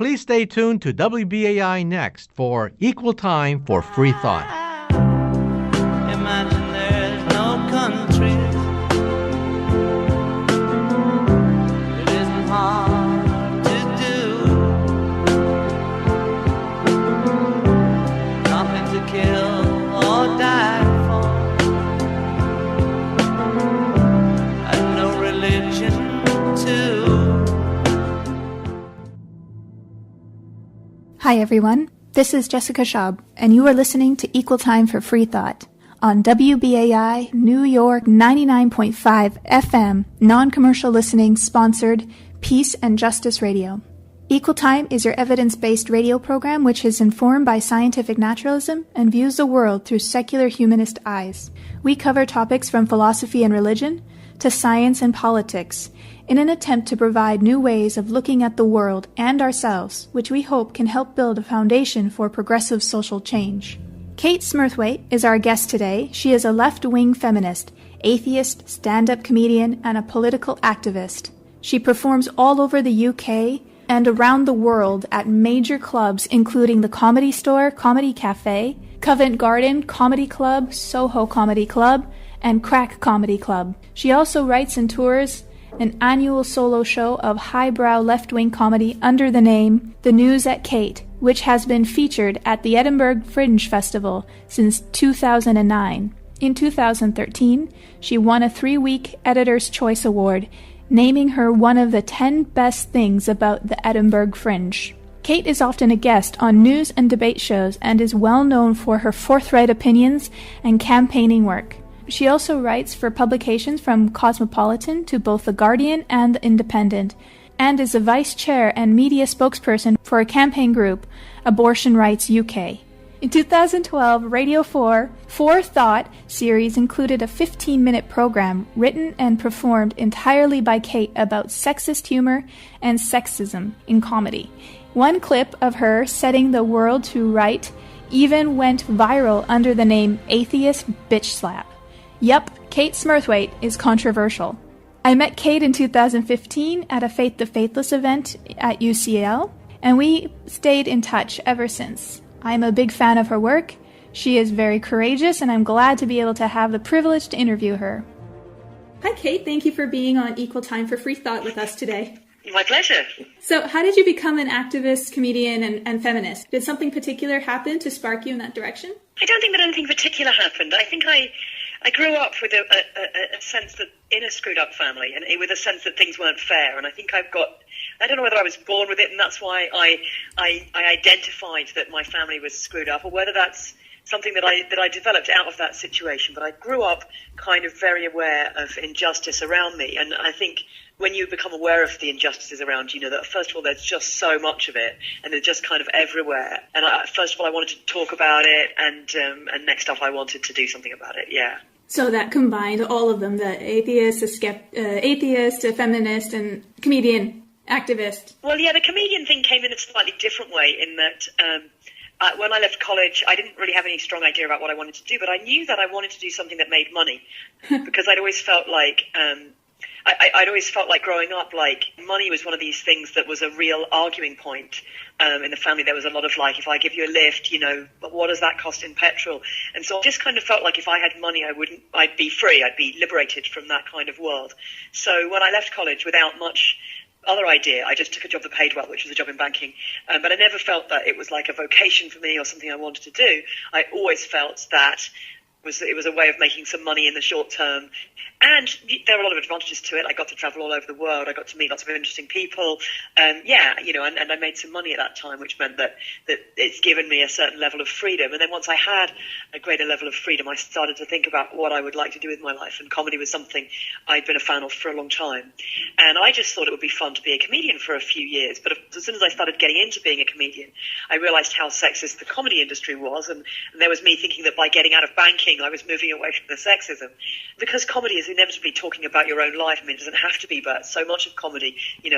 Please stay tuned to WBAI next for Equal Time for Free Thought. Imagine there's no countries. It isn't hard to do. Nothing to kill or die for, and no religion too. Hi everyone, this is Jessica Schaub, and you are listening to Equal Time for Free Thought on WBAI New York 99.5 FM, non-commercial listening sponsored Peace and Justice Radio. Equal Time is your evidence-based radio program which is informed by scientific naturalism and views the world through secular humanist eyes. We cover topics from philosophy and religion to science and politics in an attempt to provide new ways of looking at the world and ourselves, which we hope can help build a foundation for progressive social change. Kate Smurthwaite is our guest today. She is a left-wing feminist, atheist, stand-up comedian, and a political activist. She performs all over the UK and around the world at major clubs including the Comedy Store, Comedy Cafe, Covent Garden Comedy Club, Soho Comedy Club, and Crack Comedy Club. She also writes and tours an annual solo show of highbrow left-wing comedy under the name The News at Kate, which has been featured at the Edinburgh Fringe Festival since 2009. In 2013, she won a 3-week Editor's Choice Award, naming her one of the 10 best things about the Edinburgh Fringe. Kate is often a guest on news and debate shows and is well known for her forthright opinions and campaigning work. She also writes for publications from Cosmopolitan to both The Guardian and The Independent, and is a vice chair and media spokesperson for a campaign group, Abortion Rights UK. In 2012, Radio 4 Forthought series included a 15-minute program written and performed entirely by Kate about sexist humor and sexism in comedy. One clip of her setting the world to right even went viral under the name Atheist Bitch Slap. Yup, Kate Smurthwaite is controversial. I met Kate in 2015 at a Faith the Faithless event at UCL, and we stayed in touch ever since. I'm a big fan of her work. She is very courageous, and I'm glad to be able to have the privilege to interview her. Hi Kate, thank you for being on Equal Time for Free Thought with us today. My pleasure. So how did you become an activist, comedian, and feminist? Did something particular happen to spark you in that direction? I don't think that anything particular happened. I think I grew up with a sense that in a screwed up family, and with a sense that things weren't fair. And I think I don't know whether I was born with it, and that's why I identified that my family was screwed up, or whether that's something that I developed out of that situation. But I grew up kind of very aware of injustice around me, and I think when you become aware of the injustices around you, know that first of all there's just so much of it, and they're just kind of everywhere. And first of all I wanted to talk about it, and next up I wanted to do something about it. Yeah. So that combined all of them, the atheist, a feminist, and comedian, activist. Well, yeah, the comedian thing came in a slightly different way in that when I left college, I didn't really have any strong idea about what I wanted to do, but I knew that I wanted to do something that made money because I'd always felt like I'd always felt like growing up, like money was one of these things that was a real arguing point. In the family, there was a lot of like, if I give you a lift, what does that cost in petrol? And so I just kind of felt like if I had money, I'd be free. I'd be liberated from that kind of world. So when I left college without much other idea, I just took a job that paid well, which was a job in banking. But I never felt that it was like a vocation for me or something I wanted to do. I always felt that it was a way of making some money in the short term. And there are a lot of advantages to it. I got to travel all over the world. I got to meet lots of interesting people. And I made some money at that time, which meant that it's given me a certain level of freedom. And then once I had a greater level of freedom, I started to think about what I would like to do with my life. And comedy was something I'd been a fan of for a long time. And I just thought it would be fun to be a comedian for a few years. But as soon as I started getting into being a comedian, I realized how sexist the comedy industry was. And there was me thinking that by getting out of banking thinking I was moving away from the sexism, because comedy is inevitably talking about your own life. I mean, it doesn't have to be, but so much of comedy,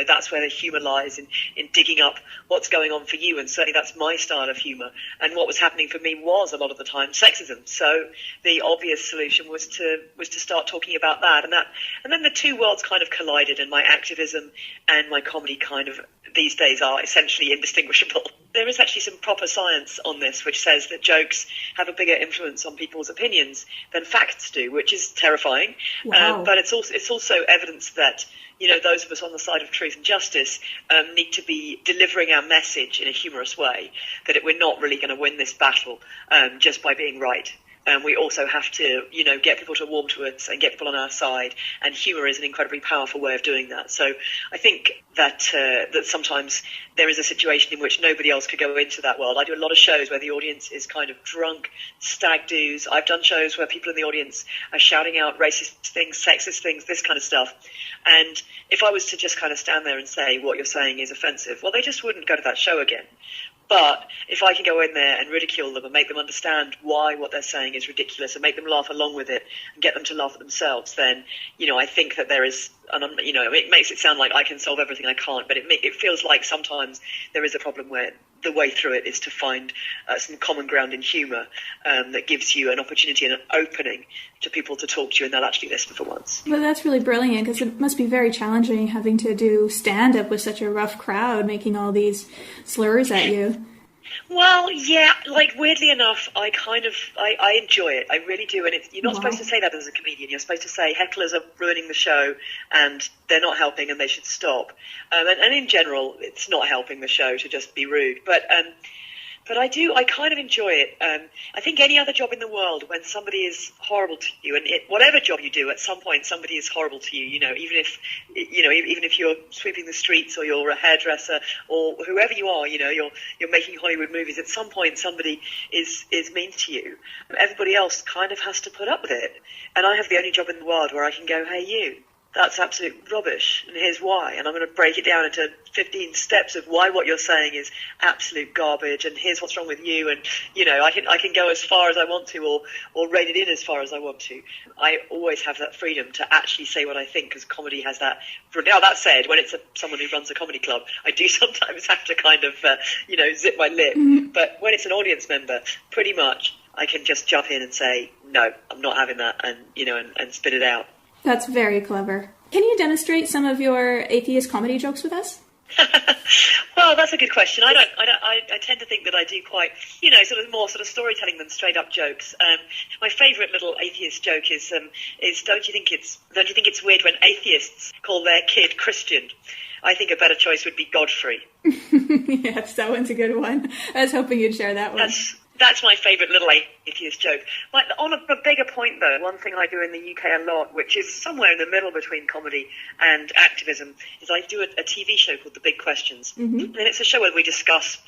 that's where the humour lies, in digging up what's going on for you, and certainly that's my style of humour. And what was happening for me was, a lot of the time, sexism. So the obvious solution was to start talking about that, and then the two worlds kind of collided, and my activism and my comedy kind of these days are essentially indistinguishable. There is actually some proper science on this, which says that jokes have a bigger influence on people's opinions than facts do, which is terrifying. Wow. But it's also evidence that those of us on the side of truth and justice need to be delivering our message in a humorous way, that we're not really going to win this battle just by being right. We also have to, get people to warm to us and get people on our side. And humour is an incredibly powerful way of doing that. So I think that sometimes there is a situation in which nobody else could go into that world. I do a lot of shows where the audience is kind of drunk, stag doos. I've done shows where people in the audience are shouting out racist things, sexist things, this kind of stuff. And if I was to just kind of stand there and say what you're saying is offensive, well, they just wouldn't go to that show again. But if I can go in there and ridicule them and make them understand why what they're saying is ridiculous and make them laugh along with it and get them to laugh at themselves, then, I think that there is, it makes it sound like I can solve everything. I can't, but it feels like sometimes there is a problem where the way through it is to find some common ground in humour that gives you an opportunity and an opening to people to talk to you, and they'll actually listen for once. Well, that's really brilliant, because it must be very challenging having to do stand-up with such a rough crowd, making all these slurs at you. Well, yeah, weirdly enough, I enjoy it. I really do. And you're not supposed to say that as a comedian. You're supposed to say hecklers are ruining the show and they're not helping and they should stop. And in general, it's not helping the show to just be rude. But I kind of enjoy it. I think any other job in the world, when somebody is horrible to you, and whatever job you do, at some point somebody is horrible to you. Even if you're sweeping the streets or you're a hairdresser or whoever you are, you're making Hollywood movies. At some point somebody is mean to you. Everybody else kind of has to put up with it. And I have the only job in the world where I can go, hey, you. That's absolute rubbish, and here's why. And I'm going to break it down into 15 steps of why what you're saying is absolute garbage, and here's what's wrong with you. And, I can go as far as I want to or rein it in as far as I want to. I always have that freedom to actually say what I think, because comedy has that. Now, that said, when it's someone who runs a comedy club, I do sometimes have to kind of, zip my lip. Mm-hmm. But when it's an audience member, pretty much I can just jump in and say, no, I'm not having that, and, and spit it out. That's very clever. Can you demonstrate some of your atheist comedy jokes with us? Well, that's a good question. I tend to think that I do quite, more storytelling than straight up jokes. My favourite little atheist joke is don't you think it's weird when atheists call their kid Christian? I think a better choice would be Godfrey. Yes, that one's a good one. I was hoping you'd share that one. That's my favourite little atheist joke. On a bigger point, though, one thing I do in the UK a lot, which is somewhere in the middle between comedy and activism, is I do a TV show called The Big Questions. Mm-hmm. And it's a show where we discuss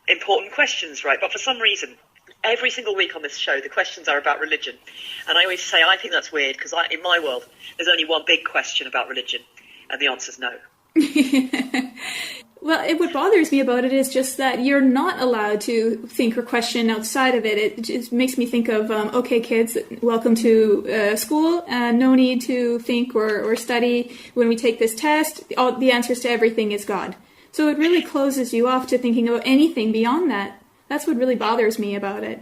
important questions, right? But for some reason, every single week on this show, the questions are about religion. And I always say, I think that's weird, because in my world, there's only one big question about religion, and the answer's no. Well, what bothers me about it is just that you're not allowed to think or question outside of it. It just makes me think of, okay, kids, welcome to school. No need to think or study. When we take this test, all the answers to everything is God. So it really closes you off to thinking about anything beyond that. That's what really bothers me about it.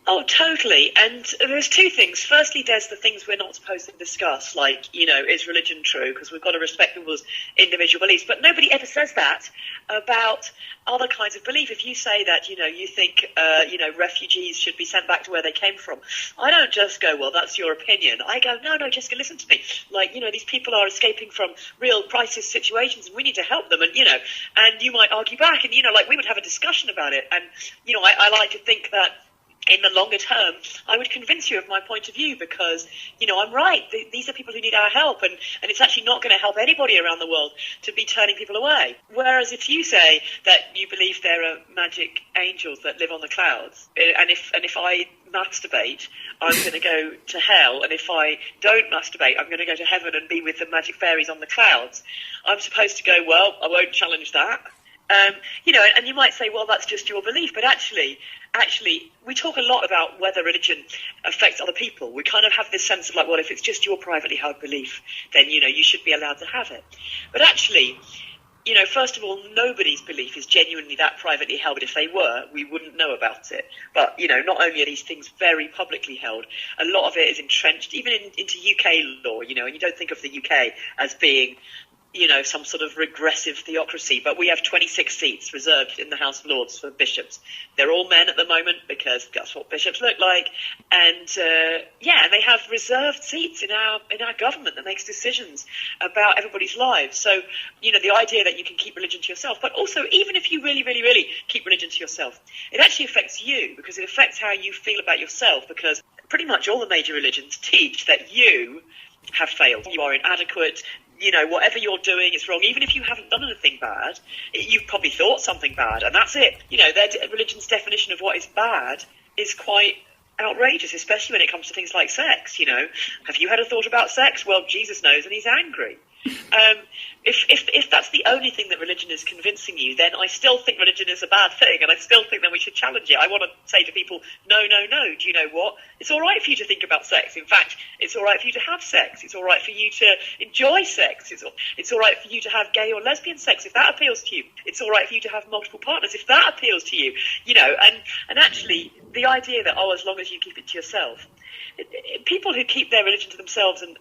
Oh, totally. And there's two things. Firstly, there's the things we're not supposed to discuss, like, is religion true? Because we've got to respect people's individual beliefs. But nobody ever says that about other kinds of belief. If you say that, you think, refugees should be sent back to where they came from, I don't just go, well, that's your opinion. I go, no, Jessica, listen to me. These people are escaping from real crisis situations and we need to help them. And, and you might argue back and, we would have a discussion about it. And, I like to think that in the longer term, I would convince you of my point of view because, I'm right. These are people who need our help, and it's actually not going to help anybody around the world to be turning people away. Whereas if you say that you believe there are magic angels that live on the clouds, and if I masturbate, I'm going to go to hell, and if I don't masturbate, I'm going to go to heaven and be with the magic fairies on the clouds, I'm supposed to go, well, I won't challenge that. And you might say, well, that's just your belief, but actually, we talk a lot about whether religion affects other people. We kind of have this sense of like, well, if it's just your privately held belief, then, you should be allowed to have it. But actually, first of all, nobody's belief is genuinely that privately held. But if they were, we wouldn't know about it. But, not only are these things very publicly held, a lot of it is entrenched, even into UK law, and you don't think of the UK as being, some sort of regressive theocracy, but we have 26 seats reserved in the House of Lords for bishops. They're all men at the moment because that's what bishops look like. And and they have reserved seats in our government that makes decisions about everybody's lives. So, the idea that you can keep religion to yourself, but also even if you really, really, really keep religion to yourself, it actually affects you because it affects how you feel about yourself, because pretty much all the major religions teach that you have failed. You are inadequate. Whatever you're doing is wrong. Even if you haven't done anything bad, you've probably thought something bad, and that's it. Their religion's definition of what is bad is quite outrageous, especially when it comes to things like sex. Have you had a thought about sex? Well, Jesus knows, and he's angry. If that's the only thing that religion is convincing you, then I still think religion is a bad thing, and I still think that we should challenge it. I want to say to people, no. Do you know what? It's all right for you to think about sex. In fact, it's all right for you to have sex. It's all right for you to enjoy sex. It's all right for you to have gay or lesbian sex if that appeals to you. It's all right for you to have multiple partners if that appeals to you. And actually, the idea that, as long as you keep it to yourself, people who keep their religion to themselves and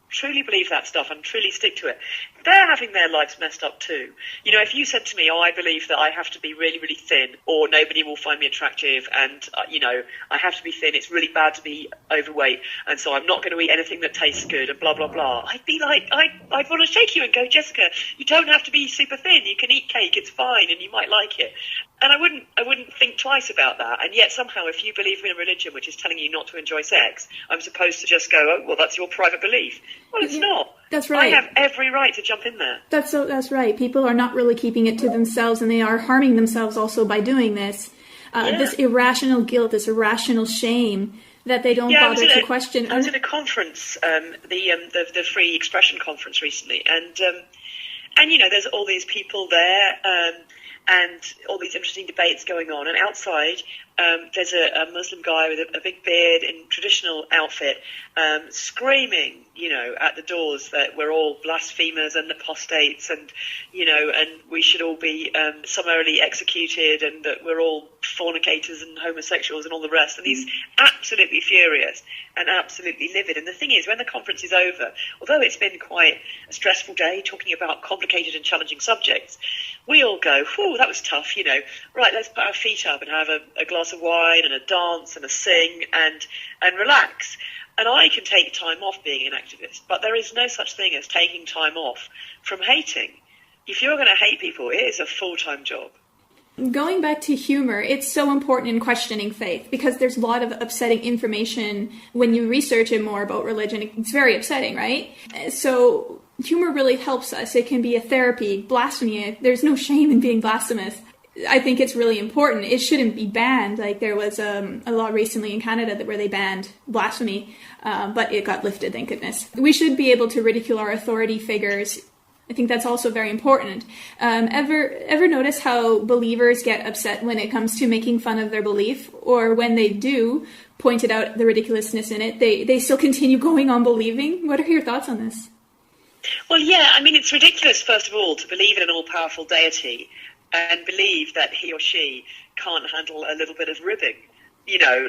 truly believe that stuff and truly stick to it, they're having their lives messed up too. If you said to me, I believe that I have to be really, really thin or nobody will find me attractive and, I have to be thin, it's really bad to be overweight and so I'm not going to eat anything that tastes good and blah, blah, blah. I'd be like, I'd want to shake you and go, Jessica, you don't have to be super thin. You can eat cake, it's fine and you might like it. And I wouldn't think twice about that. And yet somehow if you believe in a religion which is telling you not to enjoy sex, I'm supposed to just go, oh, well, that's your private belief. Well, it's not. That's right. I have every right to jump in there. That's right. People are not really keeping it to themselves, and they are harming themselves also by doing this. This irrational guilt, this irrational shame that they don't bother to question. I was at a conference, the Free Expression conference recently, and there's all these people there, and all these interesting debates going on, and outside there's a Muslim guy with a big beard in traditional outfit screaming, at the doors that we're all blasphemers and apostates and we should all be summarily executed and that we're all fornicators and homosexuals and all the rest. And he's absolutely furious and absolutely livid. And the thing is, when the conference is over, although it's been quite a stressful day talking about complicated and challenging subjects, we all go, whew, that was tough, right, let's put our feet up and have a glass of wine and a dance and a sing and relax. And I can take time off being an activist, but there is no such thing as taking time off from hating. If you're going to hate people, it is a full-time job. Going back to humor, it's so important in questioning faith because there's a lot of upsetting information when you research it more about religion. It's very upsetting, right? So humor really helps us. It can be a therapy. Blasphemy, there's no shame in being blasphemous. I think it's really important. It shouldn't be banned. Like there was a law recently in Canada where they banned blasphemy, but it got lifted, thank goodness. We should be able to ridicule our authority figures. I think that's also very important. Ever notice how believers get upset when it comes to making fun of their belief, or when they do point it out the ridiculousness in it, they still continue going on believing? What are your thoughts on this? Well, yeah, I mean, it's ridiculous, first of all, to believe in an all-powerful deity and believe that he or she can't handle a little bit of ribbing.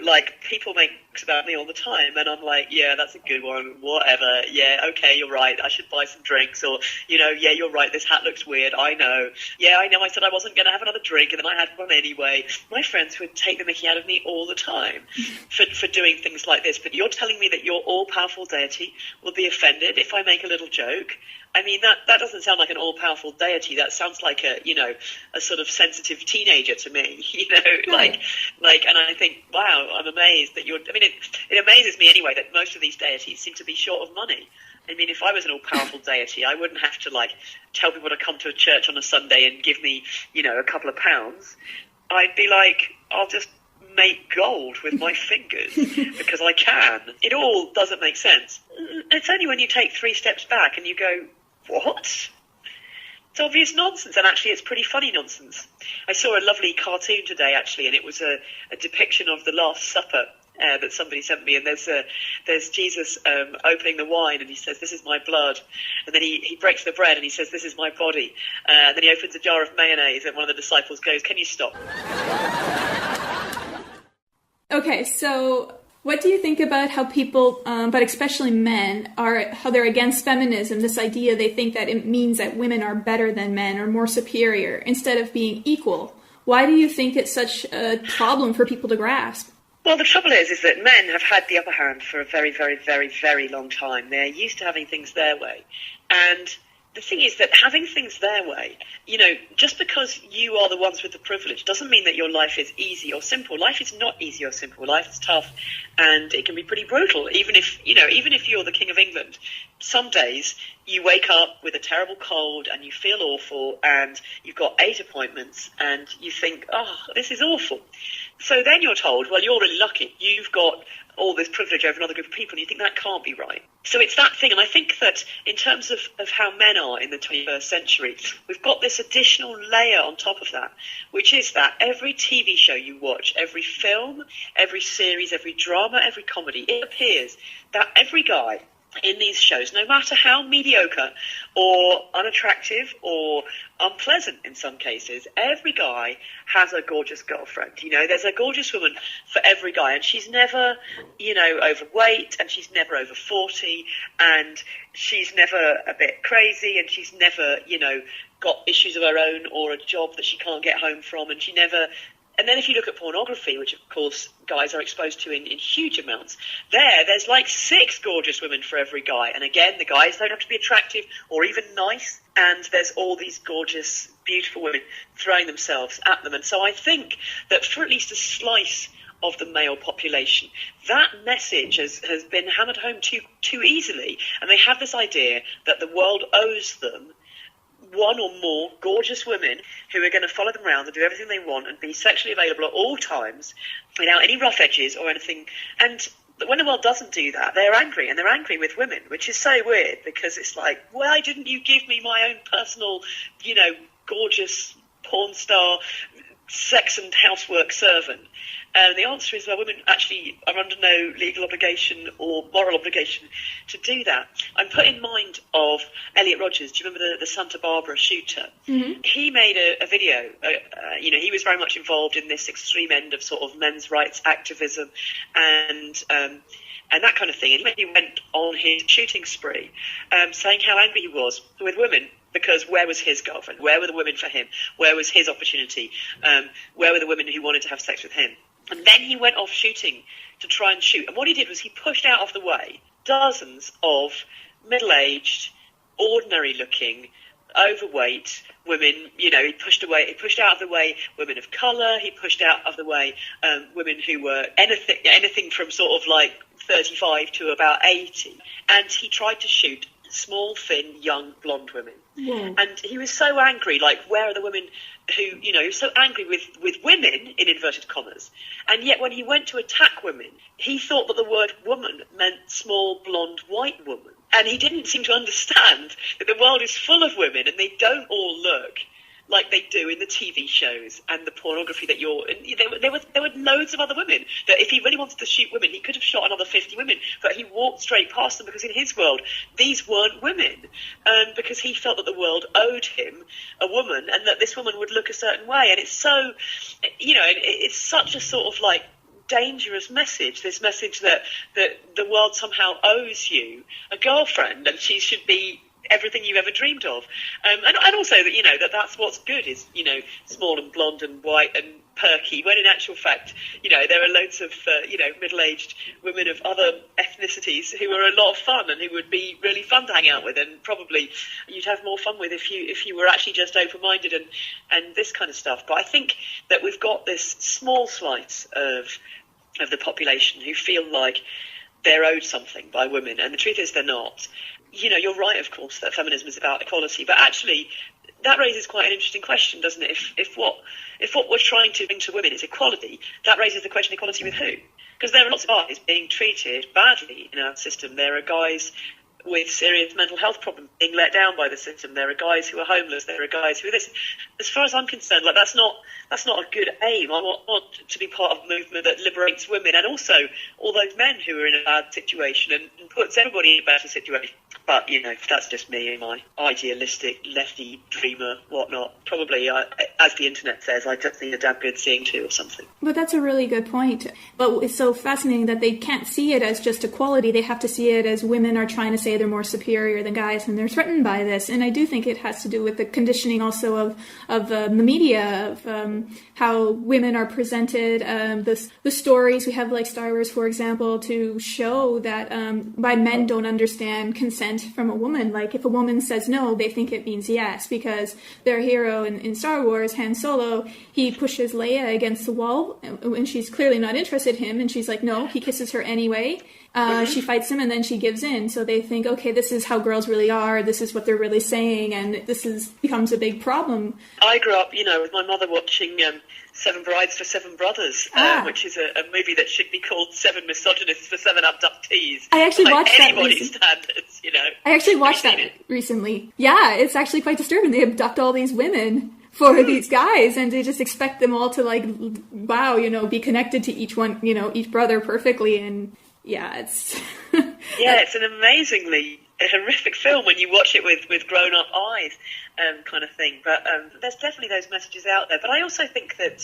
Like, people make jokes about me all the time, and I'm like, yeah, that's a good one, whatever, yeah, okay, you're right, I should buy some drinks, or, yeah, you're right, this hat looks weird, I know, I said I wasn't going to have another drink, and then I had one anyway. My friends would take the mickey out of me all the time for doing things like this, but you're telling me that your all-powerful deity will be offended if I make a little joke? I mean, that doesn't sound like an all-powerful deity. That sounds like a sort of sensitive teenager to me, right. And I think, wow, I'm amazed that it amazes me anyway that most of these deities seem to be short of money. I mean, if I was an all-powerful deity, I wouldn't have to, tell people to come to a church on a Sunday and give me, a couple of pounds. I'd be like, I'll just make gold with my fingers because I can. It all doesn't make sense. It's only when you take 3 steps back and you go, what? It's obvious nonsense, and actually it's pretty funny nonsense. I saw a lovely cartoon today, actually, and it was a depiction of the Last Supper that somebody sent me, and there's Jesus opening the wine, and he says, "This is my blood," and then he breaks the bread, and he says, "This is my body," and then he opens a jar of mayonnaise, and one of the disciples goes, "Can you stop?" Okay, so what do you think about how people, but especially men, how they're against feminism, this idea they think that it means that women are better than men or more superior instead of being equal? Why do you think it's such a problem for people to grasp? Well, the trouble is that men have had the upper hand for a very, very, very, very long time. They're used to having things their way. And the thing is that having things their way, just because you are the ones with the privilege doesn't mean that your life is easy or simple. Life is not easy or simple. Life is tough, and it can be pretty brutal. Even if you're the King of England, some days you wake up with a terrible cold and you feel awful, and you've got 8 appointments, and you think, "Oh, this is awful." So then you're told, well, you're really lucky. You've got all this privilege over another group of people, and you think that can't be right. So it's that thing, and I think that in terms of how men are in the 21st century, we've got this additional layer on top of that, which is that every TV show you watch, every film, every series, every drama, every comedy, it appears that every guy in these shows, no matter how mediocre or unattractive or unpleasant in some cases, every guy has a gorgeous girlfriend. There's a gorgeous woman for every guy, and she's never, overweight, and she's never over 40, and she's never a bit crazy, and she's never, got issues of her own or a job that she can't get home from, and she never... And then if you look at pornography, which of course guys are exposed to in huge amounts, there's like 6 gorgeous women for every guy. And again, the guys don't have to be attractive or even nice. And there's all these gorgeous, beautiful women throwing themselves at them. And so I think that for at least a slice of the male population, that message has been hammered home too easily. And they have this idea that the world owes them one or more gorgeous women who are going to follow them around and do everything they want and be sexually available at all times without any rough edges or anything. And when the world doesn't do that, they're angry, and they're angry with women, which is so weird, because it's like, why didn't you give me my own personal, gorgeous porn star, sex and housework servant? And the answer is, well, women actually are under no legal obligation or moral obligation to do that. I'm put in mind of Elliot Rodgers. Do you remember the Santa Barbara shooter? Mm-hmm. He made a video. He was very much involved in this extreme end of sort of men's rights activism and that kind of thing. And he went on his shooting spree, saying how angry he was with women. Because where was his girlfriend? Where were the women for him? Where was his opportunity? Where were the women who wanted to have sex with him? And then he went off shooting to try and shoot. And what he did was he pushed out of the way dozens of middle-aged, ordinary-looking, overweight women. He pushed out of the way women of colour. He pushed out of the way women who were anything from sort of like 35 to about 80. And he tried to shoot small, thin, young, blonde women. Yeah. And he was so angry, like, where are the women who, he was so angry with women, in inverted commas, and yet when he went to attack women, he thought that the word woman meant small, blonde, white woman. And he didn't seem to understand that the world is full of women, and they don't all look like they do in the TV shows and the pornography that there were loads of other women that if he really wanted to shoot women, he could have shot another 50 women, but he walked straight past them because in his world, these weren't women, because he felt that the world owed him a woman and that this woman would look a certain way. And it's so, it's such a sort of like dangerous message, this message that the world somehow owes you a girlfriend and she should be everything you ever dreamed of, and also that that's what's good is small and blonde and white and perky, when in actual fact there are loads of middle-aged women of other ethnicities who are a lot of fun and who would be really fun to hang out with, and probably you'd have more fun with if you were actually just open-minded and this kind of stuff. But I think that we've got this small slice of the population who feel like they're owed something by women, and the truth is they're not. You're right, of course, that feminism is about equality, but actually that raises quite an interesting question, doesn't it? If what we're trying to bring to women is equality, that raises the question, equality with who? Because there are lots of guys being treated badly in our system. There are guys with serious mental health problems being let down by the system. There are guys who are homeless. There are guys who are this. As far as I'm concerned, like that's not a good aim. I want to be part of a movement that liberates women and also all those men who are in a bad situation and puts everybody in a better situation. But, you know, that's just me and my idealistic, lefty, dreamer, whatnot. Probably, as the internet says, I just need a damn good seeing too or something. But that's a really good point. But it's so fascinating that they can't see it as just equality. They have to see it as women are trying to say they're more superior than guys and they're threatened by this. And I do think it has to do with the conditioning also of the media, of how women are presented, the stories. We have like Star Wars, for example, to show that why men don't understand consent from a woman. Like if a woman says no, they think it means yes, because their hero in Star Wars, Han Solo, he pushes Leia against the wall and she's clearly not interested in him, and she's like no, he kisses her anyway. She fights him and then she gives in. So they think, okay, this is how girls really are, this is what they're really saying, and becomes a big problem. I grew up, with my mother watching Seven Brides for Seven Brothers, which is a movie that should be called Seven Misogynists for Seven Abductees. I actually watched that anybody's standards, I actually watched that recently. Yeah, it's actually quite disturbing. They abduct all these women for these guys, and they just expect them all to be connected to each one, each brother perfectly, and yeah, it's... it's an amazingly horrific film when you watch it with grown-up eyes, kind of thing. But there's definitely those messages out there. But I also think that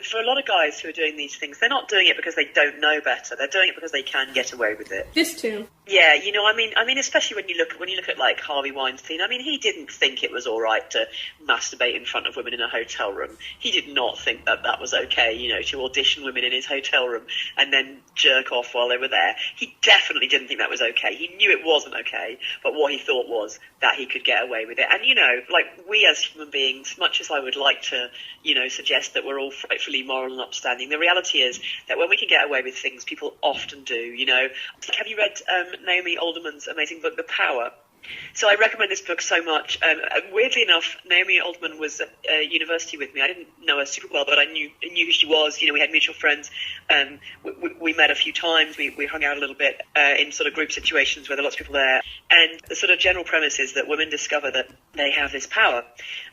for a lot of guys who are doing these things, they're not doing it because they don't know better. They're doing it because they can get away with it. This too. Yeah, I mean, especially when you look at like Harvey Weinstein. I mean, he didn't think it was all right to masturbate in front of women in a hotel room. He did not think that was okay, to audition women in his hotel room and then jerk off while they were there. He definitely didn't think that was okay. He knew it wasn't okay, but what he thought was that he could get away with it. And we as human beings, much as I would like to, suggest that we're all frightfully moral and upstanding, the reality is that when we can get away with things, people often do. Have you read Naomi Alderman's amazing book, The Power? So I recommend this book so much. Weirdly enough, Naomi Alderman was at university with me. I didn't know her super well, but I knew who she was. We had mutual friends. We met a few times. We hung out a little bit in sort of group situations where there are lots of people there. And the sort of general premise is that women discover that they have this power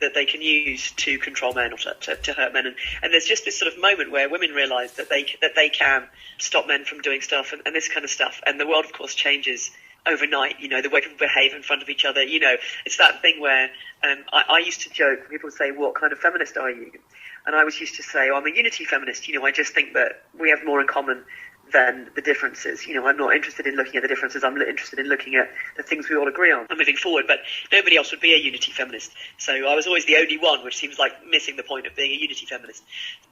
that they can use to control men or to hurt men. And there's just this sort of moment where women realise that they can stop men from doing stuff and this kind of stuff. And the world, of course, changes overnight, the way people behave in front of each other. It's that thing where I used to joke, people would say, what kind of feminist are you? And I always used to say, I'm a unity feminist. I just think that we have more in common than the differences. I'm not interested in looking at the differences. I'm interested in looking at the things we all agree on and moving forward. But nobody else would be a unity feminist. So I was always the only one, which seems like missing the point of being a unity feminist.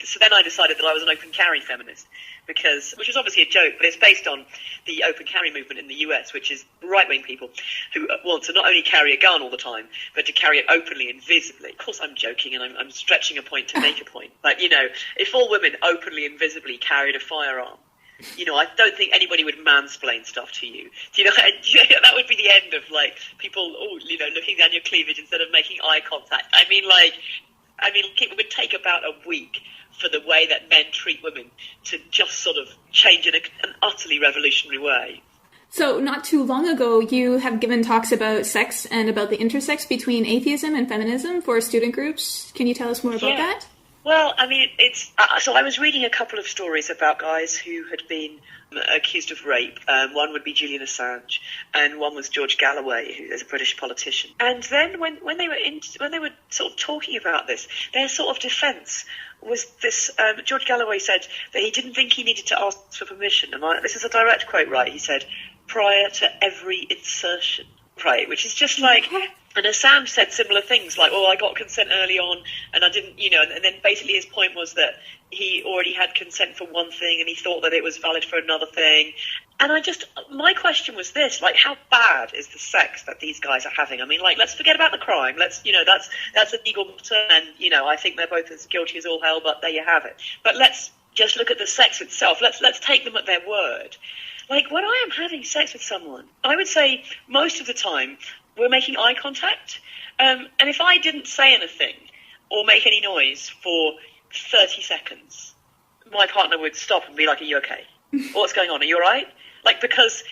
So then I decided that I was an open carry feminist, which is obviously a joke, but it's based on the open carry movement in the US, which is right-wing people who want to not only carry a gun all the time, but to carry it openly and visibly. Of course, I'm joking and I'm stretching a point to make a point. But, if all women openly and visibly carried a firearm, I don't think anybody would mansplain stuff to you. That would be the end of people, looking down your cleavage instead of making eye contact. I mean, it would take about a week for the way that men treat women to just sort of change in an utterly revolutionary way. So not too long ago, you have given talks about sex and about the intersex between atheism and feminism for student groups. Can you tell us more about that? Well, it's... so I was reading a couple of stories about guys who had been accused of rape. One would be Julian Assange, and one was George Galloway, who is a British politician. And then when they were sort of talking about this, their sort of defence was this... George Galloway said that he didn't think he needed to ask for permission. And this is a direct quote, right? He said, prior to every insertion, right? Which is just like... And Assange said similar things like, I got consent early on and I didn't, and then basically his point was that he already had consent for one thing and he thought that it was valid for another thing. And my question was this, how bad is the sex that these guys are having? Let's forget about the crime. That's a legal matter and, I think they're both as guilty as all hell, but there you have it. But let's just look at the sex itself. Let's take them at their word. When I am having sex with someone, I would say most of the time, we're making eye contact. And if I didn't say anything or make any noise for 30 seconds, my partner would stop and be like, are you okay? What's going on? Are you all right? Because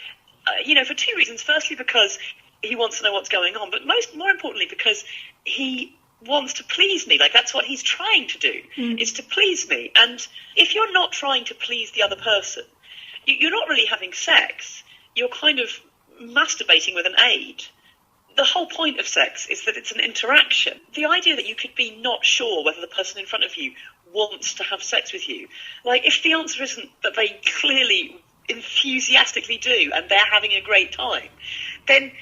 for two reasons. Firstly, because he wants to know what's going on, but more importantly, because he wants to please me. Like, that's what he's trying to do, is to please me. And if you're not trying to please the other person, you're not really having sex. You're kind of masturbating with an aid. The whole point of sex is that it's an interaction. The idea that you could be not sure whether the person in front of you wants to have sex with you, like, if the answer isn't that they clearly enthusiastically do and they're having a great time, then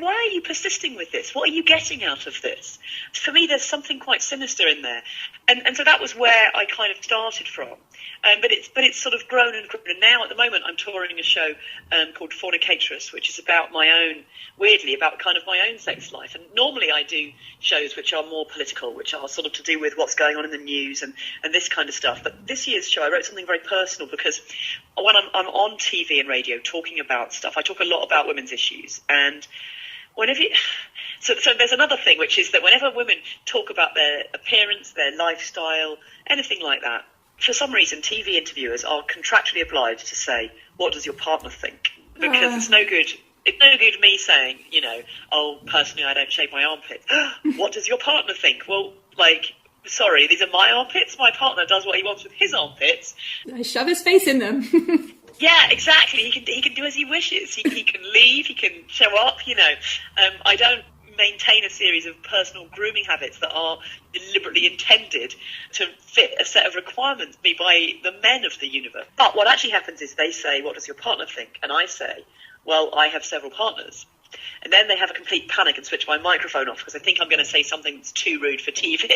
why are you persisting with this? What are you getting out of this? For me, there's something quite sinister in there. And so that was where I kind of started from. But it's sort of grown and grown. And now at the moment I'm touring a show called Fornicatress, which is about about kind of my own sex life. And normally I do shows which are more political, which are sort of to do with what's going on in the news and this kind of stuff. But this year's show, I wrote something very personal, because when I'm on TV and radio talking about stuff, I talk a lot about women's issues. And so there's another thing, which is that whenever women talk about their appearance, their lifestyle, anything like that, for some reason TV interviewers are contractually obliged to say, what does your partner think? Because it's no good me saying, oh, personally I don't shave my armpits. What does your partner think? Well, sorry, these are my armpits. My partner does what he wants with his armpits. I shove his face in them. Yeah, exactly. He can do as he wishes. He can leave. He can show up. I don't maintain a series of personal grooming habits that are deliberately intended to fit a set of requirements made by the men of the universe. But what actually happens is they say, what does your partner think? And I say, well, I have several partners. And then they have a complete panic and switch my microphone off because I think I'm going to say something that's too rude for TV.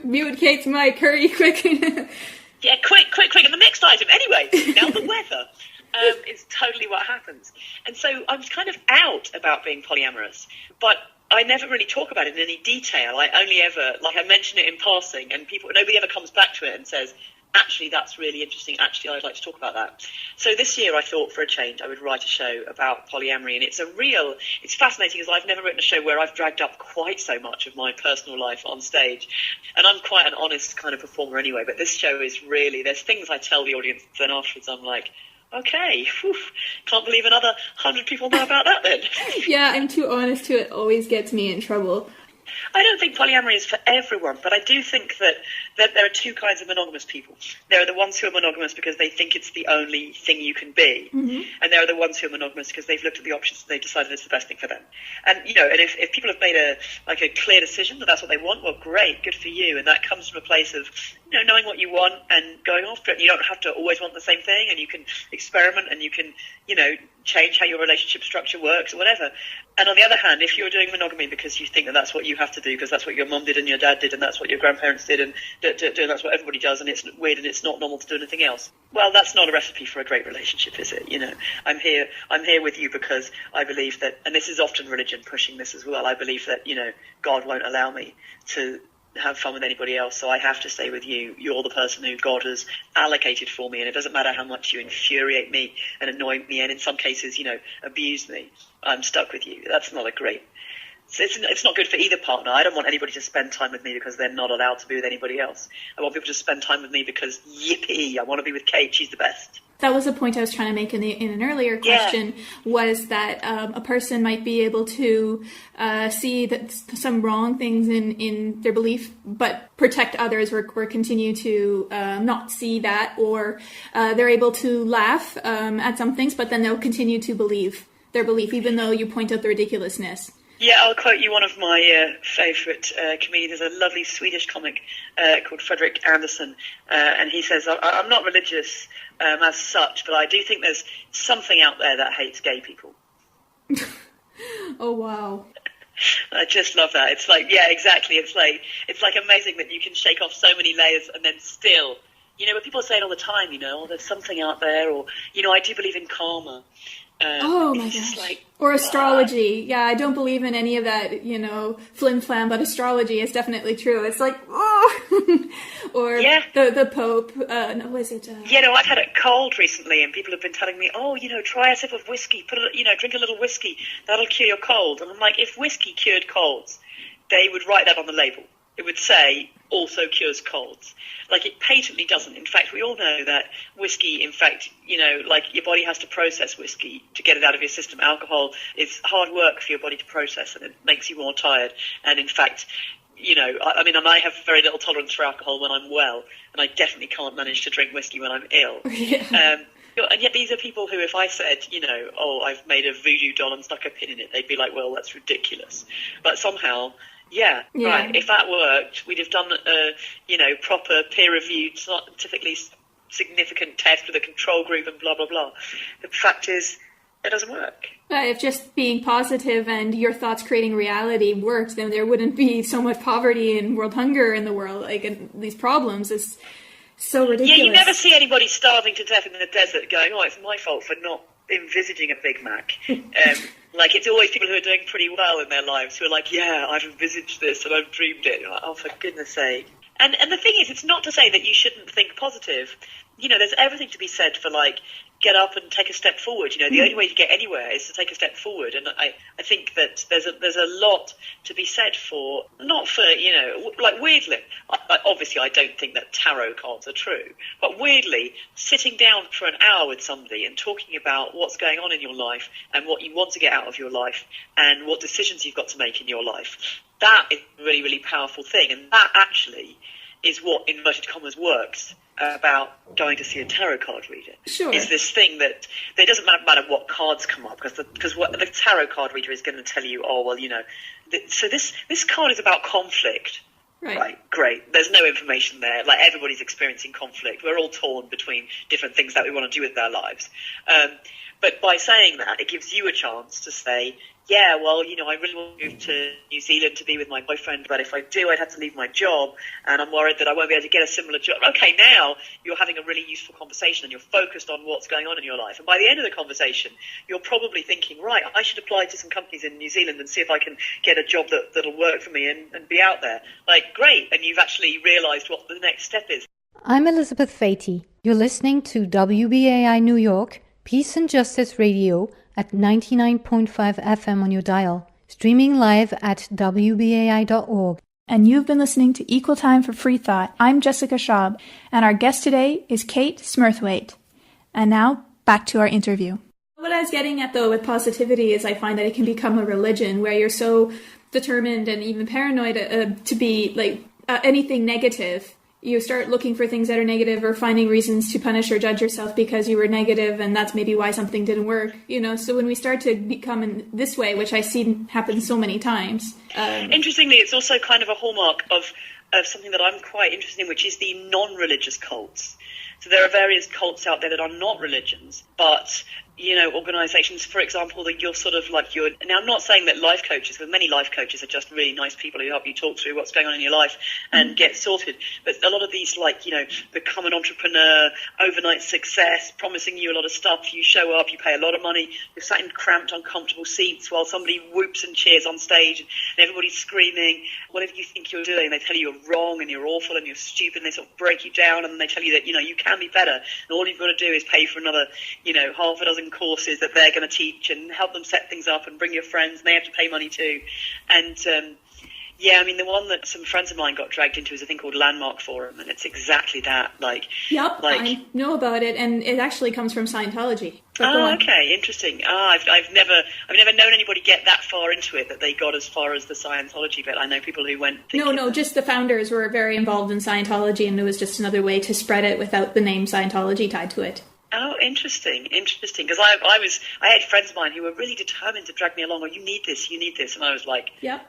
Mute Kate's mic, hurry, quick. Yeah, quick. And the next item, anyway, now the weather is totally what happens. And so I'm kind of out about being polyamorous, but I never really talk about it in any detail. I only ever, I mention it in passing, and nobody ever comes back to it and says, actually, that's really interesting. Actually, I'd like to talk about that. So this year I thought, for a change, I would write a show about polyamory. And it's fascinating, because I've never written a show where I've dragged up quite so much of my personal life on stage. And I'm quite an honest kind of performer anyway, but this show is really, there's things I tell the audience, then afterwards I'm like, okay, can't believe another 100 people know about that then. Yeah, I'm too honest to it. Always gets me in trouble. I don't think polyamory is for everyone, but I do think that there are two kinds of monogamous people. There are the ones who are monogamous because they think it's the only thing you can be, and there are the ones who are monogamous because they've looked at the options and they've decided it's the best thing for them. And and if people have made a clear decision that that's what they want, well, great, good for you. And that comes from a place of knowing what you want and going after it. And you don't have to always want the same thing, and you can experiment, and you can change how your relationship structure works or whatever. And on the other hand, if you're doing monogamy because you think that that's what you have to do, because that's what your mum did and your dad did and that's what your grandparents did and that's what everybody does, and it's weird and it's not normal to do anything else, well, that's not a recipe for a great relationship, is it? I'm here with you because I believe that, and this is often religion pushing this as well, I believe that God won't allow me to have fun with anybody else, so I have to stay with you. You're the person who God has allocated for me, and it doesn't matter how much you infuriate me and annoy me, and in some cases, abuse me. I'm stuck with you. That's not a great... It's not good for either partner. I don't want anybody to spend time with me because they're not allowed to be with anybody else. I want people to spend time with me because, yippee, I want to be with Kate. She's the best. That was a point I was trying to make in an earlier question, was that a person might be able to see that some wrong things in their belief, but protect others or continue to not see that, or they're able to laugh at some things, but then they'll continue to believe their belief, even though you point out the ridiculousness. Yeah, I'll quote you one of my favourite comedians. There's a lovely Swedish comic called Fredrik Andersson, and he says, I'm not religious as such, but I do think there's something out there that hates gay people. Oh, wow. I just love that. It's like, yeah, exactly. It's like amazing that you can shake off so many layers and then still, but people say it all the time, there's something out there, or, I do believe in karma. Oh my gosh. Or astrology. Yeah, I don't believe in any of that, flim-flam, but astrology is definitely true. It's like, oh! Or the Pope. No, is it? I've had a cold recently, and people have been telling me, try a sip of whiskey, drink a little whiskey, that'll cure your cold. And I'm like, if whiskey cured colds, they would write that on the label. it would say also cures colds. Like, it patently doesn't. In fact, we all know that whiskey, in fact, like, your body has to process whiskey to get it out of your system. Alcohol is hard work for your body to process, and it makes you more tired. And in fact, I mean, I have very little tolerance for alcohol when I'm well, and I definitely can't manage to drink whiskey when I'm ill. Yeah. And yet these are people who, if I said, I've made a voodoo doll and stuck a pin in it, they'd be like, well, that's ridiculous. But somehow, yeah, right, if that worked, we'd have done a, proper peer-reviewed, scientifically significant test with a control group and blah, blah, blah. The fact is, it doesn't work. If just being positive and your thoughts creating reality worked, then there wouldn't be so much poverty and world hunger in the world. Like, and these problems is so ridiculous. Yeah, you never see anybody starving to death in the desert going, oh, it's my fault for not envisaging a Big Mac. Like, it's always people who are doing pretty well in their lives who are like, yeah, I've envisaged this and I've dreamed it. You're like, oh, for goodness sake. And the thing is, it's not to say that you shouldn't think positive. There's everything to be said for, like, get up and take a step forward. The only way to get anywhere is to take a step forward. And I think that there's a lot to be said for, not for, like, weirdly, obviously I don't think that tarot cards are true, but weirdly, sitting down for an hour with somebody and talking about what's going on in your life and what you want to get out of your life and what decisions you've got to make in your life, that is a really, really powerful thing. And that actually is what, in inverted commas, works about going to see a tarot card reader. Sure. Is this thing that it doesn't matter what cards come up, because what the tarot card reader is going to tell you, oh, well, so this card is about conflict. Right, great. There's no information there. Like, everybody's experiencing conflict. We're all torn between different things that we want to do with our lives. But by saying that, it gives you a chance to say, yeah, well, I really want to move to New Zealand to be with my boyfriend, but if I do, I'd have to leave my job, and I'm worried that I won't be able to get a similar job. Okay, now you're having a really useful conversation, and you're focused on what's going on in your life. And by the end of the conversation, you're probably thinking, right, I should apply to some companies in New Zealand and see if I can get a job that'll work for me and be out there. Like, great, and you've actually realised what the next step is. I'm Elizabeth Fatey. You're listening to WBAI New York, Peace and Justice Radio, at 99.5 FM on your dial, streaming live at WBAI.org. And you've been listening to Equal Time for Free Thought. I'm Jessica Schaub, and our guest today is Kate Smurthwaite. And now, back to our interview. What I was getting at, though, with positivity is I find that it can become a religion where you're so determined and even paranoid to be, like, anything negative. You start looking for things that are negative or finding reasons to punish or judge yourself because you were negative, and that's maybe why something didn't work. So when we start to become in this way, which I've seen happen so many times. Interestingly, it's also kind of a hallmark of something that I'm quite interested in, which is the non-religious cults. So there are various cults out there that are not religions, but organisations, for example, that you're sort of like now I'm not saying that life coaches, because many life coaches are just really nice people who help you talk through what's going on in your life and get sorted. But a lot of these, like, become an entrepreneur, overnight success, promising you a lot of stuff. You show up, you pay a lot of money, you're sat in cramped, uncomfortable seats while somebody whoops and cheers on stage and everybody's screaming. Whatever you think you're doing, they tell you you're wrong and you're awful and you're stupid, and they sort of break you down, and they tell you that, you can be better. And all you've got to do is pay for another, half a dozen courses that they're going to teach and help them set things up and bring your friends, and they have to pay money too. And the one that some friends of mine got dragged into is a thing called Landmark Forum, and it's exactly that. Yep, I know about it, and it actually comes from Scientology. Oh, okay, interesting. I've never known anybody get that far into it, that they got as far as the Scientology bit. I know people who went. No, just the founders were very involved in Scientology, and it was just another way to spread it without the name Scientology tied to it. Oh, interesting. Because I had friends of mine who were really determined to drag me along. Oh, you need this, and I was like, yeah,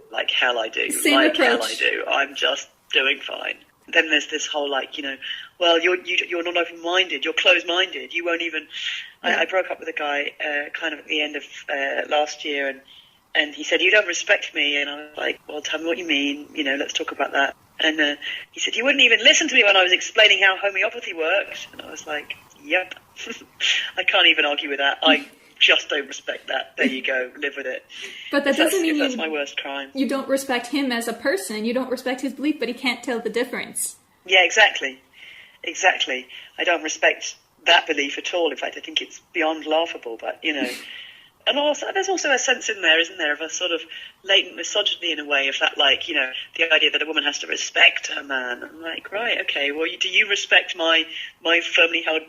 like hell I do. Same like approach. Hell I do. I'm just doing fine. Then there's this whole well, you're not open-minded, you're closed-minded. You won't even. Yeah. I broke up with a guy kind of at the end of last year, and he said, you don't respect me, and I was like, well, tell me what you mean. Let's talk about that. And he said, you wouldn't even listen to me when I was explaining how homeopathy works. And I was like, yep. I can't even argue with that. I just don't respect that. There you go. Live with it. But that doesn't mean that's my worst crime. You don't respect him as a person. You don't respect his belief, but he can't tell the difference. Yeah, exactly. I don't respect that belief at all. In fact, I think it's beyond laughable. But, And also, there's also a sense in there, isn't there, of a sort of latent misogyny in a way, of that, like, you know, the idea that a woman has to respect her man. I'm like, right, okay, well, do you respect my firmly held,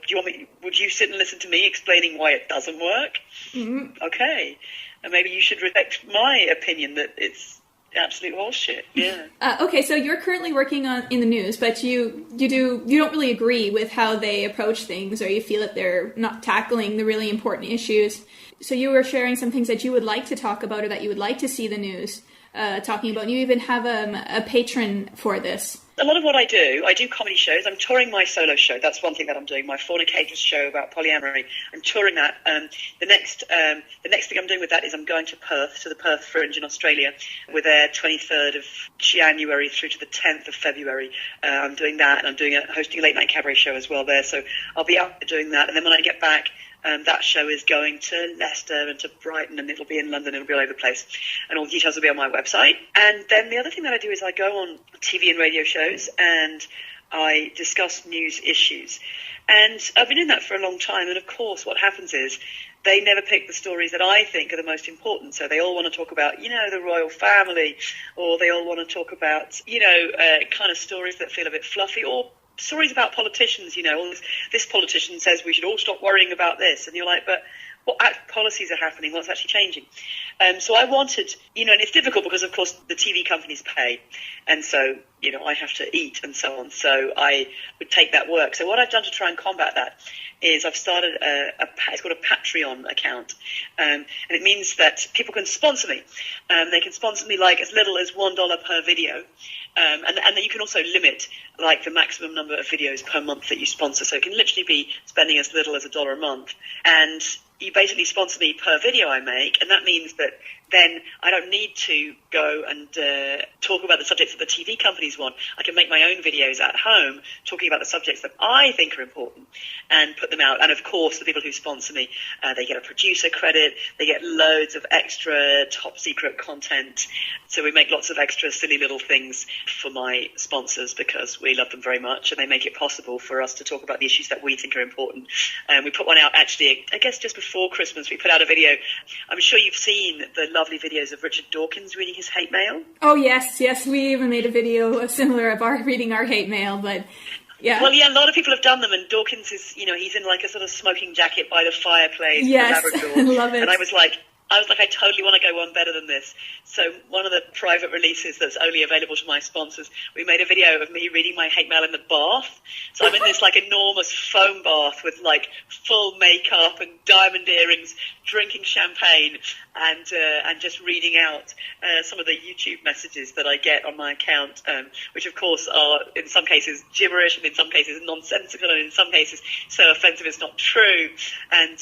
would you sit and listen to me explaining why it doesn't work? Mm-hmm. Okay. And maybe you should respect my opinion that it's absolute horseshit. Yeah. Okay, so you're currently working in the news, but you don't really agree with how they approach things, or you feel that they're not tackling the really important issues. So you were sharing some things that you would like to talk about, or that you would like to see the news talking about. And you even have a patron for this. A lot of what I do comedy shows. I'm touring my solo show. That's one thing that I'm doing. My Fornicator's show about polyamory. I'm touring that. The next thing I'm doing with that is I'm going to Perth, to the Perth Fringe in Australia. We're there 23rd of January through to the 10th of February. I'm doing that, and I'm hosting a late night cabaret show as well there. So I'll be out doing that. And then when I get back, that show is going to Leicester and to Brighton, and it'll be in London. It'll be all over the place, and all the details will be on my website. And then the other thing that I do is I go on TV and radio shows and I discuss news issues. And I've been doing that for a long time. And of course, what happens is they never pick the stories that I think are the most important. So they all want to talk about, you know, the royal family, or they all want to talk about, you know, kind of stories that feel a bit fluffy, or stories about politicians, you know, this politician says we should all stop worrying about this. And you're like, but what policies are happening? What's actually changing? So I wanted, you know, and it's difficult because, of course, the TV companies pay. And so, you know, I have to eat and so on. So I would take that work. So what I've done to try and combat that is I've started it's called a Patreon account. And it means that people can sponsor me. They can sponsor me like as little as $1 per video. And then you can also limit like the maximum number of videos per month that you sponsor. So it can literally be spending as little as $1 a month. And you basically sponsor me per video I make, and that means that then I don't need to go and talk about the subjects that the TV companies want. I can make my own videos at home talking about the subjects that I think are important and put them out. And of course, the people who sponsor me, they get a producer credit, they get loads of extra top secret content. So we make lots of extra silly little things for my sponsors because we love them very much, and they make it possible for us to talk about the issues that we think are important. And we put one out actually, I guess just before Christmas, we put out a video. I'm sure you've seen the lovely videos of Richard Dawkins reading his hate mail. Oh, yes. We even made a video similar of reading our hate mail, but yeah. Well, yeah, a lot of people have done them, and Dawkins is, you know, he's in like a sort of smoking jacket by the fireplace. Yes, in Labrador. love it. And I was like, I totally want to go one better than this. So one of the private releases that's only available to my sponsors, we made a video of me reading my hate mail in the bath. So I'm in this like enormous foam bath with like full makeup and diamond earrings, drinking champagne, and just reading out some of the YouTube messages that I get on my account, which of course are in some cases gibberish, and in some cases nonsensical, and in some cases so offensive it's not true. And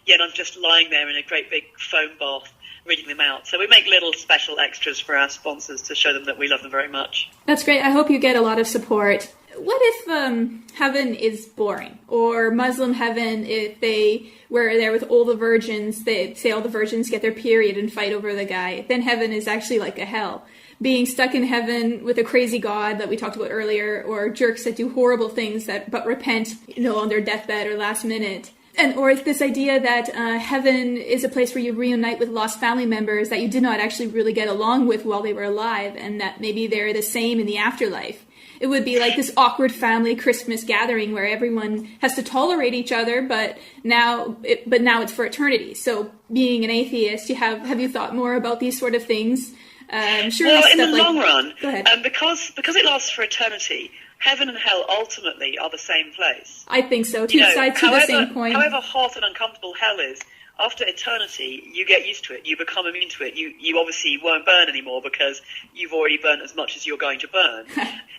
yet I'm just lying there in a great big foam bath reading them out. So we make little special extras for our sponsors to show them that we love them very much. That's great. I hope you get a lot of support. What if heaven is boring, or Muslim heaven, if they were there with all the virgins, they say all the virgins get their period and fight over the guy, then heaven is actually like a hell. Being stuck in heaven with a crazy God that we talked about earlier, or jerks that do horrible things but repent, you know, on their deathbed or last minute. Or this idea that heaven is a place where you reunite with lost family members that you did not actually really get along with while they were alive, and that maybe they're the same in the afterlife. It would be like this awkward family Christmas gathering where everyone has to tolerate each other, but now it's for eternity. So being an atheist, have you thought more about these sort of things? Well, in the long run, go ahead. Because it lasts for eternity, heaven and hell ultimately are the same place. I think so. Two sides to the same coin. However hot and uncomfortable hell is, after eternity, you get used to it. You become immune to it. You obviously won't burn anymore because you've already burnt as much as you're going to burn.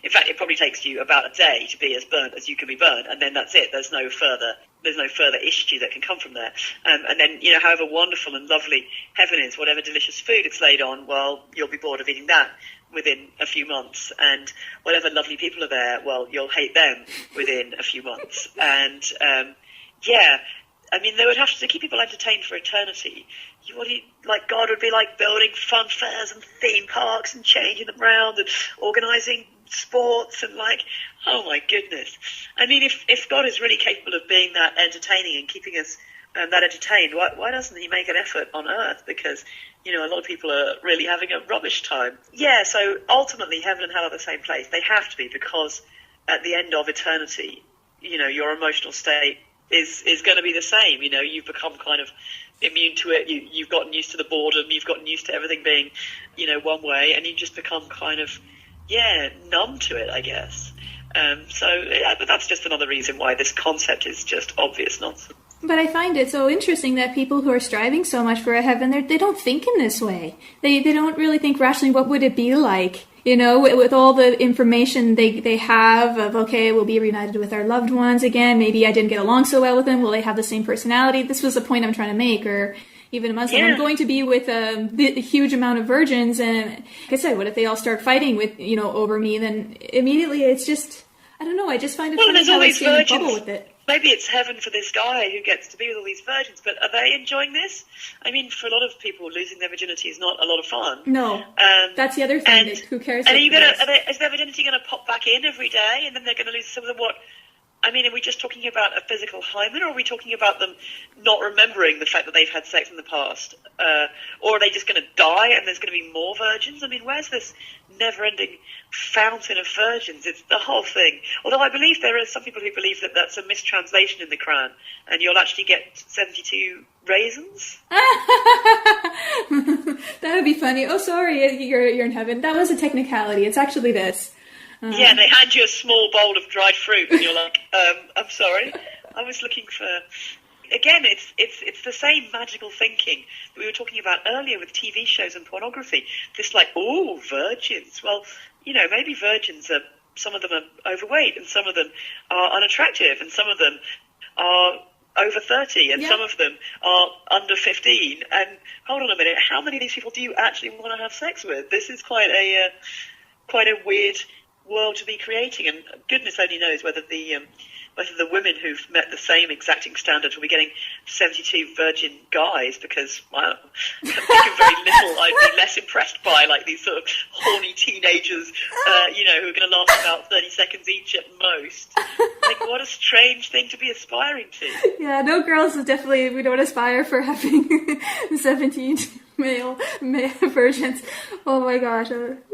In fact, it probably takes you about a day to be as burnt as you can be burnt, and then that's it. There's no further issue that can come from there. And then, you know, however wonderful and lovely heaven is, whatever delicious food it's laid on, well, you'll be bored of eating that within a few months. And whatever lovely people are there, well, you'll hate them within a few months. And, yeah, I mean, they would have to keep people entertained for eternity. God would be like building fun fairs and theme parks and changing them around and organising sports and like, oh my goodness. I mean, if God is really capable of being that entertaining and keeping us that entertained, why doesn't he make an effort on Earth? Because, a lot of people are really having a rubbish time. Yeah, so ultimately heaven and hell are the same place. They have to be, because at the end of eternity, your emotional state is going to be the same. You've become kind of immune to it. You've gotten used to the boredom. You've gotten used to everything being, one way, and you just become kind of, numb to it, I guess. But that's just another reason why this concept is just obvious nonsense. But I find it so interesting that people who are striving so much for a heaven, they don't think in this way. They don't really think rationally, what would it be like? With all the information they have of, okay, we'll be reunited with our loved ones again. Maybe I didn't get along so well with them. Will they have the same personality? This was the point I'm trying to make. Or even a Muslim, I'm going to be with the huge amount of virgins. And like I said, what if they all start fighting with, over me? Then immediately it's just, I don't know. I just find it funny how I stay in a bubble with it. Maybe it's heaven for this guy who gets to be with all these virgins, but are they enjoying this? I mean, for a lot of people, losing their virginity is not a lot of fun. No, that's the other thing. Who cares? And is their virginity going to pop back in every day, and then they're going to lose some of them? What? I mean, are we just talking about a physical hymen, or are we talking about them not remembering the fact that they've had sex in the past? Or are they just going to die and there's going to be more virgins? I mean, where's this never-ending fountain of virgins? It's the whole thing. Although I believe there are some people who believe that that's a mistranslation in the Quran, and you'll actually get 72 raisins. That would be funny. Oh, sorry, you're in heaven. That was a technicality. It's actually this. Yeah, and they hand you a small bowl of dried fruit, and you're like, I'm sorry, I was looking for... Again, it's the same magical thinking that we were talking about earlier with TV shows and pornography. This virgins. Well, maybe virgins are... Some of them are overweight, and some of them are unattractive, and some of them are over 30, and some of them are under 15. And hold on a minute, how many of these people do you actually want to have sex with? This is quite a weird world to be creating, and goodness only knows whether the women who've met the same exacting standards will be getting 72 virgin guys, because I'm thinking very little. I'd be less impressed by these sort of horny teenagers, who are going to last about 30 seconds each at most. What a strange thing to be aspiring to. Yeah, no girls definitely, we don't aspire for having 17 male virgins. Oh my gosh,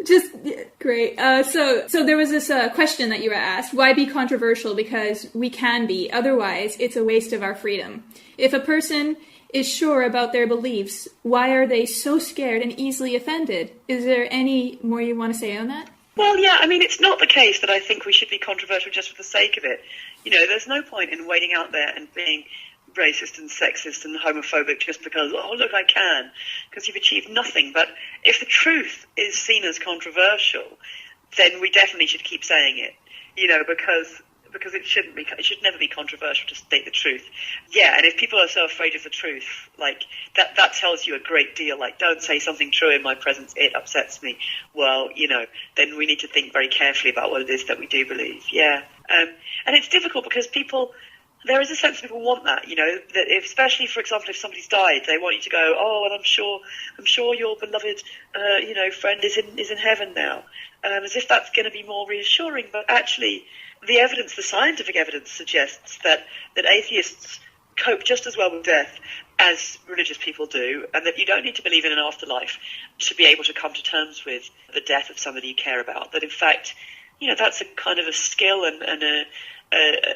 just great. So there was this question that you were asked: why be controversial? Because we can be. Otherwise, it's a waste of our freedom. If a person is sure about their beliefs, why are they so scared and easily offended? Is there any more you want to say on that? Well, yeah, I mean, it's not the case that I think we should be controversial just for the sake of it. There's no point in wading out there and being racist and sexist and homophobic just because, oh, look, I can, because you've achieved nothing. But if the truth is seen as controversial, then we definitely should keep saying it, because it shouldn't be, it should never be controversial to state the truth. Yeah, and if people are so afraid of the truth, that tells you a great deal. Don't say something true in my presence, it upsets me. Well, then we need to think very carefully about what it is that we do believe. Yeah. And it's difficult because there is a sense that people want that, that especially, for example, if somebody's died, they want you to go, oh, and I'm sure your beloved, friend is in heaven now, as if that's going to be more reassuring. But actually, the scientific evidence suggests that atheists cope just as well with death as religious people do, and that you don't need to believe in an afterlife to be able to come to terms with the death of somebody you care about. That in fact, that's a kind of a skill and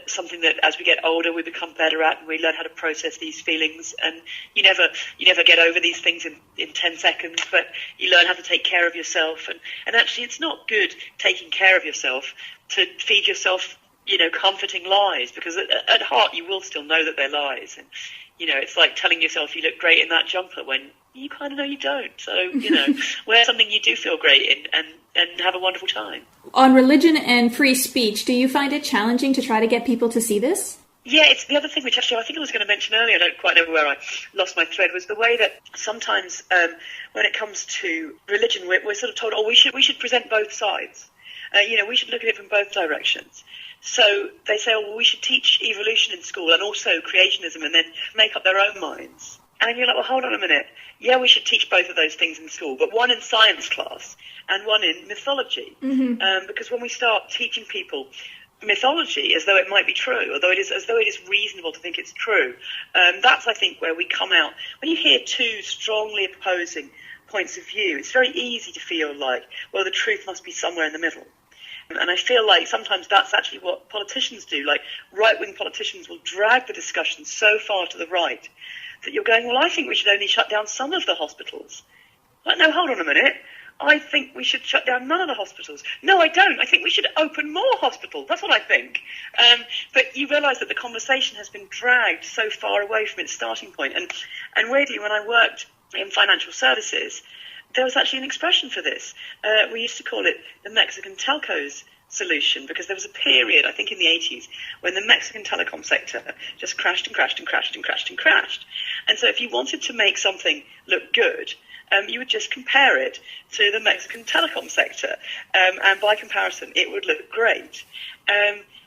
something that as we get older we become better at, and we learn how to process these feelings. And you never get over these things in 10 seconds, but you learn how to take care of yourself. And actually it's not good taking care of yourself to feed yourself, comforting lies, because at heart you will still know that they're lies. And, it's like telling yourself you look great in that jumper when you kind of know you don't. So, wear something you do feel great in and have a wonderful time. On religion and free speech, do you find it challenging to try to get people to see this? Yeah, it's the other thing which actually I think I was going to mention earlier, I don't quite know where I lost my thread, was the way that sometimes when it comes to religion, we're sort of told, oh, we should present both sides. We should look at it from both directions. So they say, oh, well, we should teach evolution in school and also creationism, and then make up their own minds. And you're like, well, hold on a minute. Yeah, we should teach both of those things in school, but one in science class and one in mythology. Mm-hmm. Because when we start teaching people mythology as though it might be true, as though it is reasonable to think it's true. That's, I think, where we come out. When you hear two strongly opposing points of view, it's very easy to feel like, well, the truth must be somewhere in the middle. And I feel like sometimes that's actually what politicians do. Like, right-wing politicians will drag the discussion so far to the right that you're going, well, I think we should only shut down some of the hospitals. Like, no, hold on a minute. I think we should shut down none of the hospitals. No, I don't. I think we should open more hospitals. That's what I think. But you realise that the conversation has been dragged so far away from its starting point. And weirdly, when I worked in financial services, there was actually an expression for this. We used to call it the Mexican telcos solution, because there was a period, I think in the 80s, when the Mexican telecom sector just crashed and crashed and crashed and crashed and crashed. And so if you wanted to make something look good, you would just compare it to the Mexican telecom sector. And by comparison, it would look great.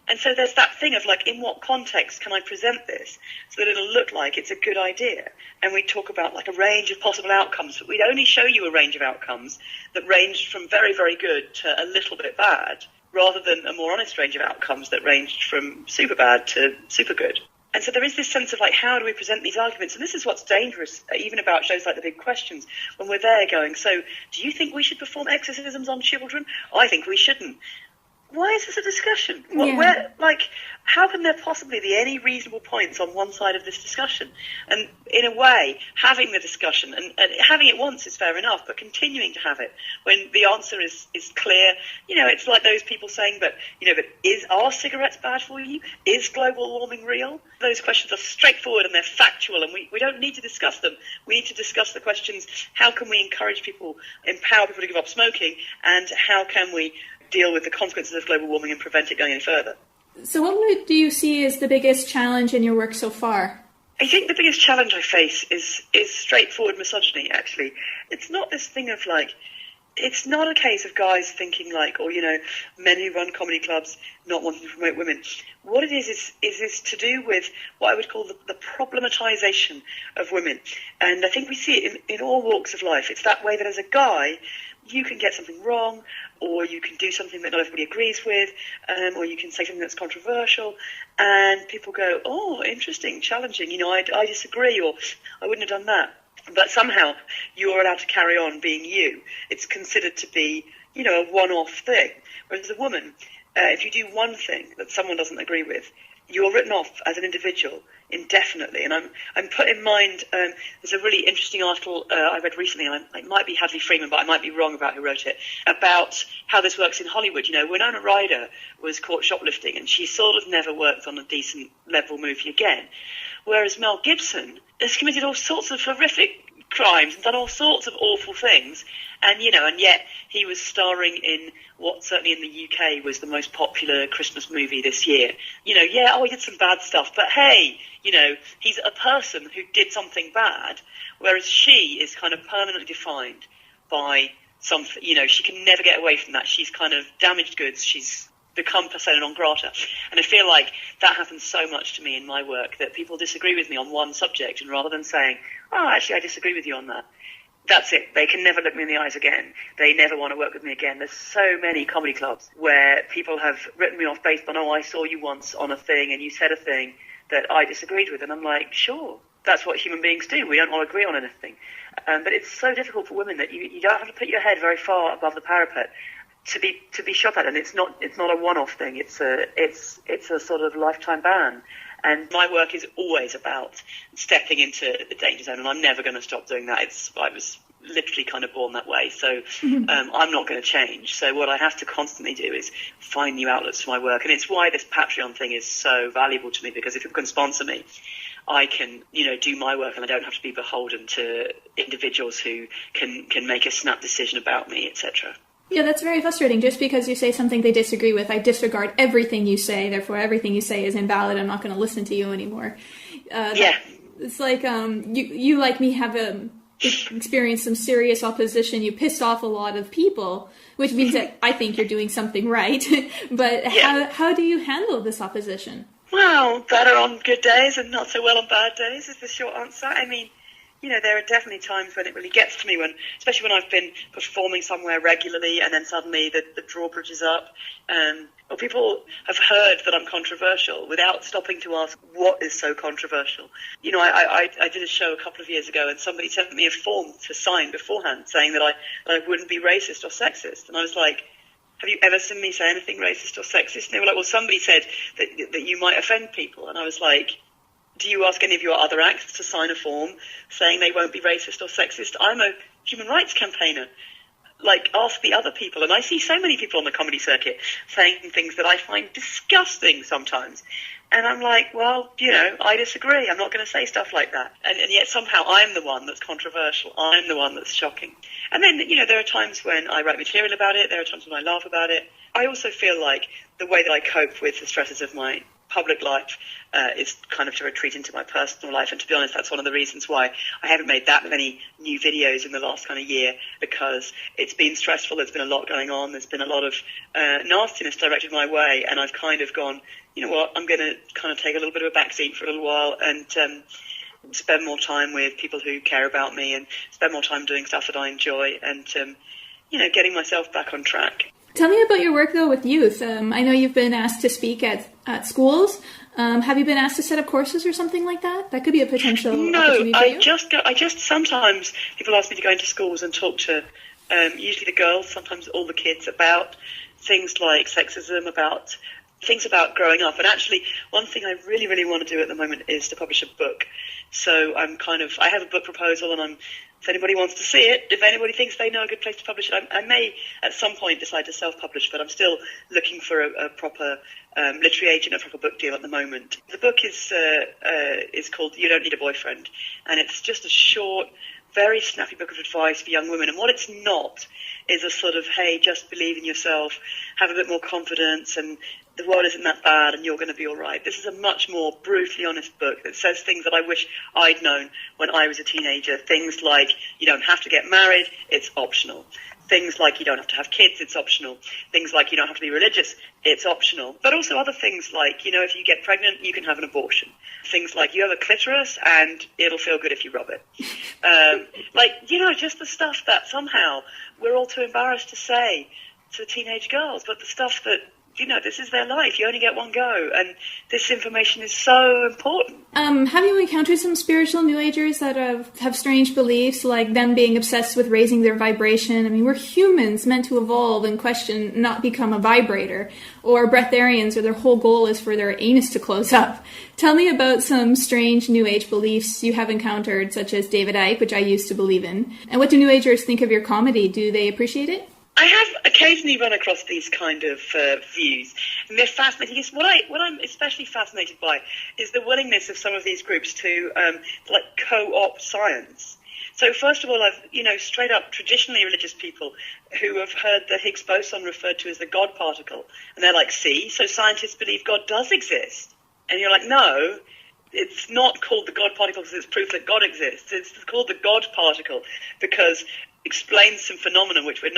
And so there's that thing of, like, in what context can I present this so that it'll look like it's a good idea? And we talk about, like, a range of possible outcomes, but we'd only show you a range of outcomes that ranged from very, very good to a little bit bad, rather than a more honest range of outcomes that ranged from super bad to super good. And so there is this sense of, like, how do we present these arguments? And this is what's dangerous, even about shows like The Big Questions, when we're there going, so do you think we should perform exorcisms on children? I think we shouldn't. Why is this a discussion? How can there possibly be any reasonable points on one side of this discussion? And in a way, having the discussion, and having it once is fair enough, but continuing to have it when the answer is clear, it's like those people saying, but are cigarettes bad for you? Is global warming real? Those questions are straightforward and they're factual, and we don't need to discuss them. We need to discuss the questions, how can we encourage people, empower people to give up smoking, and how can we deal with the consequences of global warming and prevent it going any further. So what do you see as the biggest challenge in your work so far? I think the biggest challenge I face is straightforward misogyny, actually. It's not this thing of, like, it's not a case of guys thinking, like, or, men who run comedy clubs not wanting to promote women. What it is to do with what I would call the problematization of women. And I think we see it in all walks of life. It's that way that as a guy, you can get something wrong, or you can do something that not everybody agrees with, or you can say something that's controversial, and people go, oh, interesting, challenging, I disagree, or I wouldn't have done that. But somehow you're allowed to carry on being you. It's considered to be, a one-off thing. Whereas a woman, if you do one thing that someone doesn't agree with, you're written off as an individual indefinitely. And I'm put in mind, there's a really interesting article I read recently, and it might be Hadley Freeman, but I might be wrong about who wrote it, about how this works in Hollywood. Winona Ryder was caught shoplifting, and she sort of never worked on a decent level movie again. Whereas Mel Gibson has committed all sorts of horrific crimes and done all sorts of awful things, and yet he was starring in what certainly in the UK was the most popular Christmas movie this year. He did some bad stuff, but hey, he's a person who did something bad, whereas she is kind of permanently defined by something. She can never get away from that. She's kind of damaged goods. She's become persona non grata. And I feel like that happens so much to me in my work, that people disagree with me on one subject, and rather than saying, oh, actually, I disagree with you on that, that's it. They can never look me in the eyes again. They never want to work with me again. There's so many comedy clubs where people have written me off based on, oh, I saw you once on a thing and you said a thing that I disagreed with. And I'm like, sure, that's what human beings do. We don't all agree on anything. But it's so difficult for women that you don't have to put your head very far above the parapet to be shot at, and it's not a one-off thing. It's a sort of lifetime ban. And my work is always about stepping into the danger zone, and I'm never going to stop doing that. I was literally kind of born that way, so I'm not going to change. So what I have to constantly do is find new outlets for my work, and it's why this Patreon thing is so valuable to me, because if people can sponsor me, I can, do my work, and I don't have to be beholden to individuals who can make a snap decision about me, etc. Yeah, that's very frustrating. Just because you say something they disagree with, I disregard everything you say, therefore everything you say is invalid, I'm not going to listen to you anymore. It's like you like me, have experienced some serious opposition, you pissed off a lot of people, which means that I think you're doing something right. But how do you handle this opposition? Well, better on good days and not so well on bad days is the short answer. I mean, there are definitely times when it really gets to me, especially when I've been performing somewhere regularly and then suddenly the drawbridge is up, or people have heard that I'm controversial without stopping to ask what is so controversial. I did a show a couple of years ago and somebody sent me a form to sign beforehand saying that I wouldn't be racist or sexist, and I was like, have you ever seen me say anything racist or sexist? And they were like, well, somebody said that you might offend people, and I was like, do you ask any of your other acts to sign a form saying they won't be racist or sexist? I'm a human rights campaigner. Like, ask the other people. And I see so many people on the comedy circuit saying things that I find disgusting sometimes. And I'm like, well, I disagree. I'm not going to say stuff like that. And yet somehow I'm the one that's controversial. I'm the one that's shocking. And then, there are times when I write material about it. There are times when I laugh about it. I also feel like the way that I cope with the stresses of my public life is kind of to retreat into my personal life, and to be honest, that's one of the reasons why I haven't made that many new videos in the last kind of year, because it's been stressful. There's been a lot going on. There's been a lot of nastiness directed my way, and I've kind of gone, you know what, I'm going to kind of take a little bit of a backseat for a little while and spend more time with people who care about me, and spend more time doing stuff that I enjoy, and getting myself back on track. Tell me about your work, though, with youth. I know you've been asked to speak at schools. Have you been asked to set up courses or something like that? That could be a potential opportunity for you. I just sometimes people ask me to go into schools and talk to usually the girls, sometimes all the kids, about things like sexism, about things about growing up. And actually, one thing I really, really want to do at the moment is to publish a book. So I have a book proposal, and if anybody wants to see it, if anybody thinks they know a good place to publish it, I may at some point decide to self-publish, but I'm still looking for a proper literary agent, a proper book deal at the moment. The book is called You Don't Need a Boyfriend, and it's just a short, very snappy book of advice for young women. And what it's not is a sort of, hey, just believe in yourself, have a bit more confidence, and the world isn't that bad and you're going to be all right. This is a much more brutally honest book that says things that I wish I'd known when I was a teenager. Things like you don't have to get married, it's optional. Things like you don't have to have kids, it's optional. Things like you don't have to be religious, it's optional. But also other things like, if you get pregnant, you can have an abortion. Things like you have a clitoris and it'll feel good if you rub it. Just the stuff that somehow we're all too embarrassed to say to teenage girls, but the stuff that, this is their life. You only get one go, and this information is so important. Have you encountered some spiritual New Agers that have strange beliefs, like them being obsessed with raising their vibration? I mean, we're humans meant to evolve and question, not become a vibrator. Or breatharians, or their whole goal is for their anus to close up. Tell me about some strange New Age beliefs you have encountered, such as David Icke, which I used to believe in. And what do New Agers think of your comedy? Do they appreciate it? I have occasionally run across these kind of views, and they're fascinating. What I'm especially fascinated by is the willingness of some of these groups to co-opt science. So first of all, I've straight up traditionally religious people who have heard the Higgs boson referred to as the God particle, and they're like, see, so scientists believe God does exist, and you're like, no. It's not called the God particle because it's proof that God exists. It's called the God particle because it explains some phenomenon which we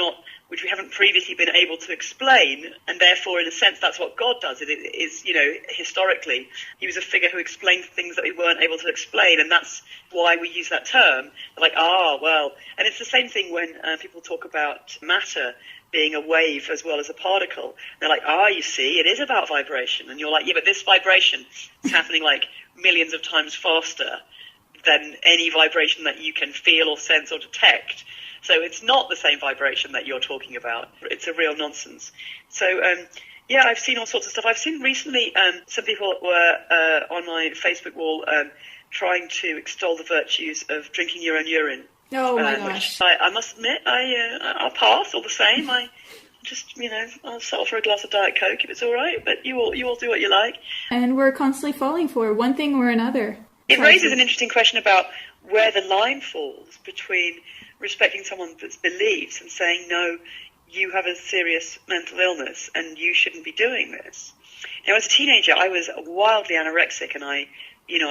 haven't previously been able to explain, and therefore, in a sense, that's what God does. It is, historically, he was a figure who explained things that we weren't able to explain, and that's why we use that term. They're like, well, and it's the same thing when people talk about matter being a wave as well as a particle. They're like, you see, it is about vibration. And you're like, yeah, but this vibration is happening like millions of times faster than any vibration that you can feel or sense or detect. So it's not the same vibration that you're talking about. It's a real nonsense. So, I've seen all sorts of stuff. I've seen recently some people were on my Facebook wall trying to extol the virtues of drinking your own urine. Oh my gosh! I must admit, I'll pass all the same. I just, I'll settle for a glass of Diet Coke if it's all right. But you all do what you like. And we're constantly falling for one thing or another. It raises an interesting question about where the line falls between respecting someone's beliefs and saying, no, you have a serious mental illness and you shouldn't be doing this. As a teenager, I was wildly anorexic, and I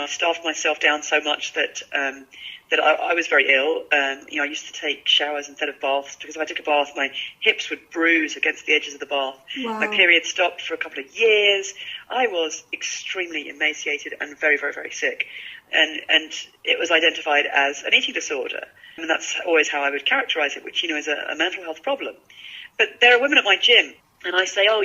starved myself down so much that I was very ill. I used to take showers instead of baths because if I took a bath, my hips would bruise against the edges of the bath. Wow. My period stopped for a couple of years. I was extremely emaciated and very, very, very sick. and it was identified as an eating disorder. And that's always how I would characterize it, which, is a mental health problem. But there are women at my gym, and I say, oh,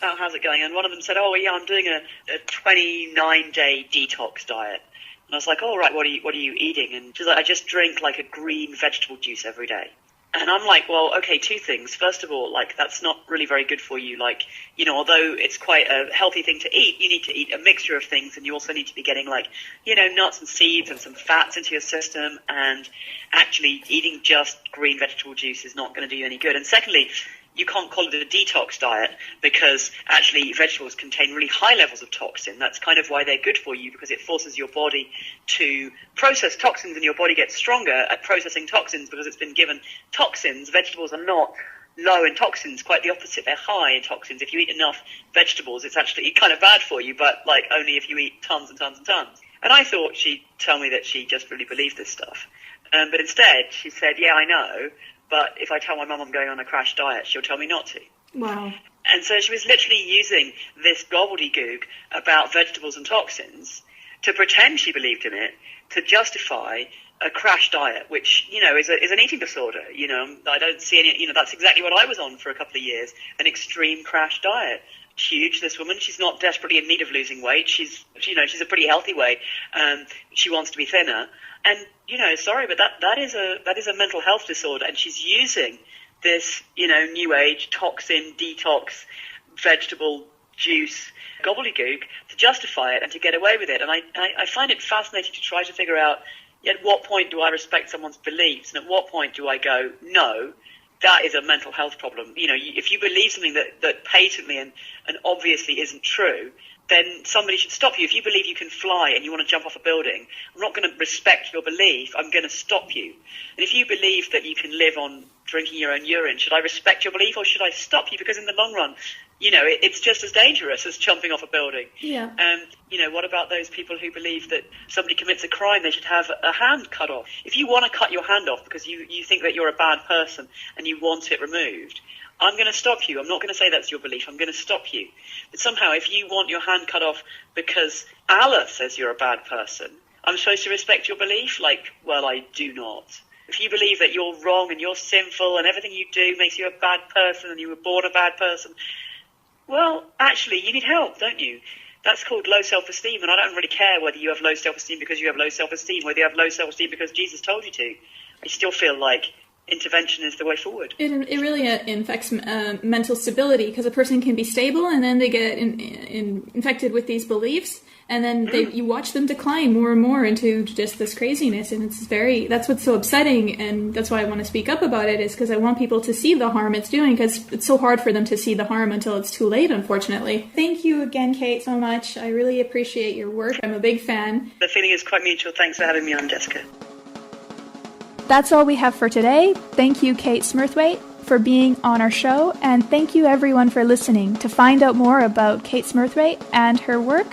how's it going? And one of them said, oh, yeah, I'm doing a 29-day detox diet. And I was like, oh, right, what are you eating? And she's like, I just drink like a green vegetable juice every day. And I'm like, well, okay, two things. First of all, that's not really very good for you. Although it's quite a healthy thing to eat, you need to eat a mixture of things, and you also need to be getting nuts and seeds and some fats into your system. And actually eating just green vegetable juice is not going to do you any good. And secondly, you can't call it a detox diet because actually vegetables contain really high levels of toxin. That's kind of why they're good for you, because it forces your body to process toxins, and your body gets stronger at processing toxins because it's been given toxins. Vegetables are not low in toxins, quite the opposite. They're high in toxins. If you eat enough vegetables, it's actually kind of bad for you, but only if you eat tons and tons and tons. And I thought she'd tell me that she just really believed this stuff. But instead, she said, yeah, I know, but if I tell my mum I'm going on a crash diet, she'll tell me not to. Wow. And so she was literally using this gobbledygook about vegetables and toxins to pretend she believed in it, to justify a crash diet, which, is an eating disorder. I don't see any, that's exactly what I was on for a couple of years, an extreme crash diet. Huge, this woman. She's not desperately in need of losing weight. She's a pretty healthy weight. She wants to be thinner. And, sorry, but that is a mental health disorder. And she's using this, new age toxin detox vegetable juice gobbledygook to justify it and to get away with it. And I find it fascinating to try to figure out at what point do I respect someone's beliefs, and at what point do I go, no, that is a mental health problem. If you believe something that patently and obviously isn't true, then somebody should stop you. If you believe you can fly and you want to jump off a building, I'm not going to respect your belief. I'm going to stop you. And if you believe that you can live on drinking your own urine, should I respect your belief or should I stop you? Because in the long run, it's just as dangerous as jumping off a building. Yeah. What about those people who believe that somebody commits a crime, they should have a hand cut off? If you want to cut your hand off because you think that you're a bad person and you want it removed, I'm going to stop you. I'm not going to say that's your belief. I'm going to stop you. But somehow, if you want your hand cut off because Allah says you're a bad person, I'm supposed to respect your belief? Well, I do not. If you believe that you're wrong and you're sinful and everything you do makes you a bad person and you were born a bad person, well, actually, you need help, don't you? That's called low self-esteem, and I don't really care whether you have low self-esteem because you have low self-esteem, whether you have low self-esteem because Jesus told you to. I still feel like intervention is the way forward. It really infects mental stability, because a person can be stable and then they get infected with these beliefs, and then you watch them decline more and more into just this craziness, and that's what's so upsetting, and that's why I want to speak up about it, is because I want people to see the harm it's doing, because it's so hard for them to see the harm until it's too late, unfortunately. Thank you again, Kate, so much. I really appreciate your work. I'm a big fan. The feeling is quite mutual. Thanks for having me on, Jessica. That's all we have for today. Thank you, Kate Smurthwaite, for being on our show, and thank you everyone for listening. To find out more about Kate Smurthwaite and her work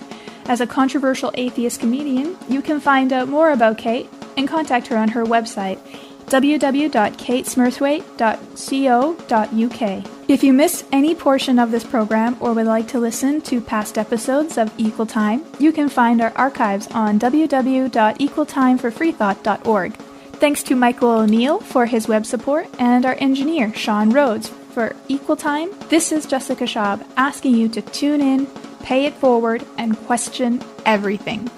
as a controversial atheist comedian, you can find out more about Kate and contact her on her website, www.katesmurthwaite.co.uk. If you missed any portion of this program or would like to listen to past episodes of Equal Time, you can find our archives on www.equaltimeforfreethought.org. Thanks to Michael O'Neill for his web support and our engineer, Sean Rhodes, for Equal Time. This is Jessica Schaub asking you to tune in, pay it forward, and question everything.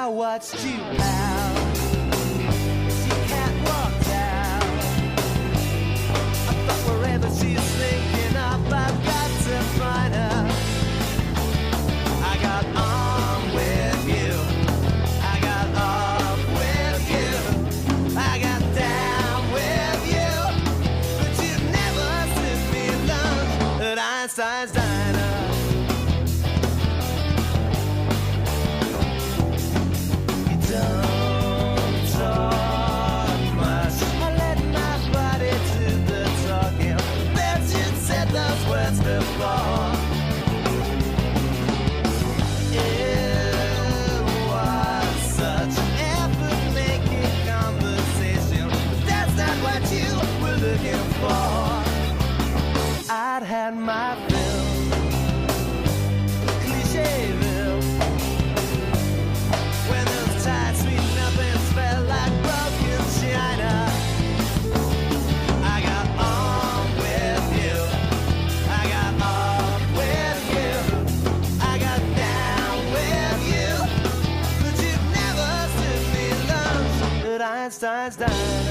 Watched you out. She can't walk down. I thought wherever she's thinking of, I've got to find her. I got on with you. I got off with you. I got down with you. But you never sent me lunch at Einstein's Diner. for. It was such an effort-making conversation, but that's not what you were looking for. I'd had my fill, clichéville, when those tight sweet nothings felt like broken china. I got on with you, I got off with you, I got down with you, but you never stood me lunch at Einstein's dime.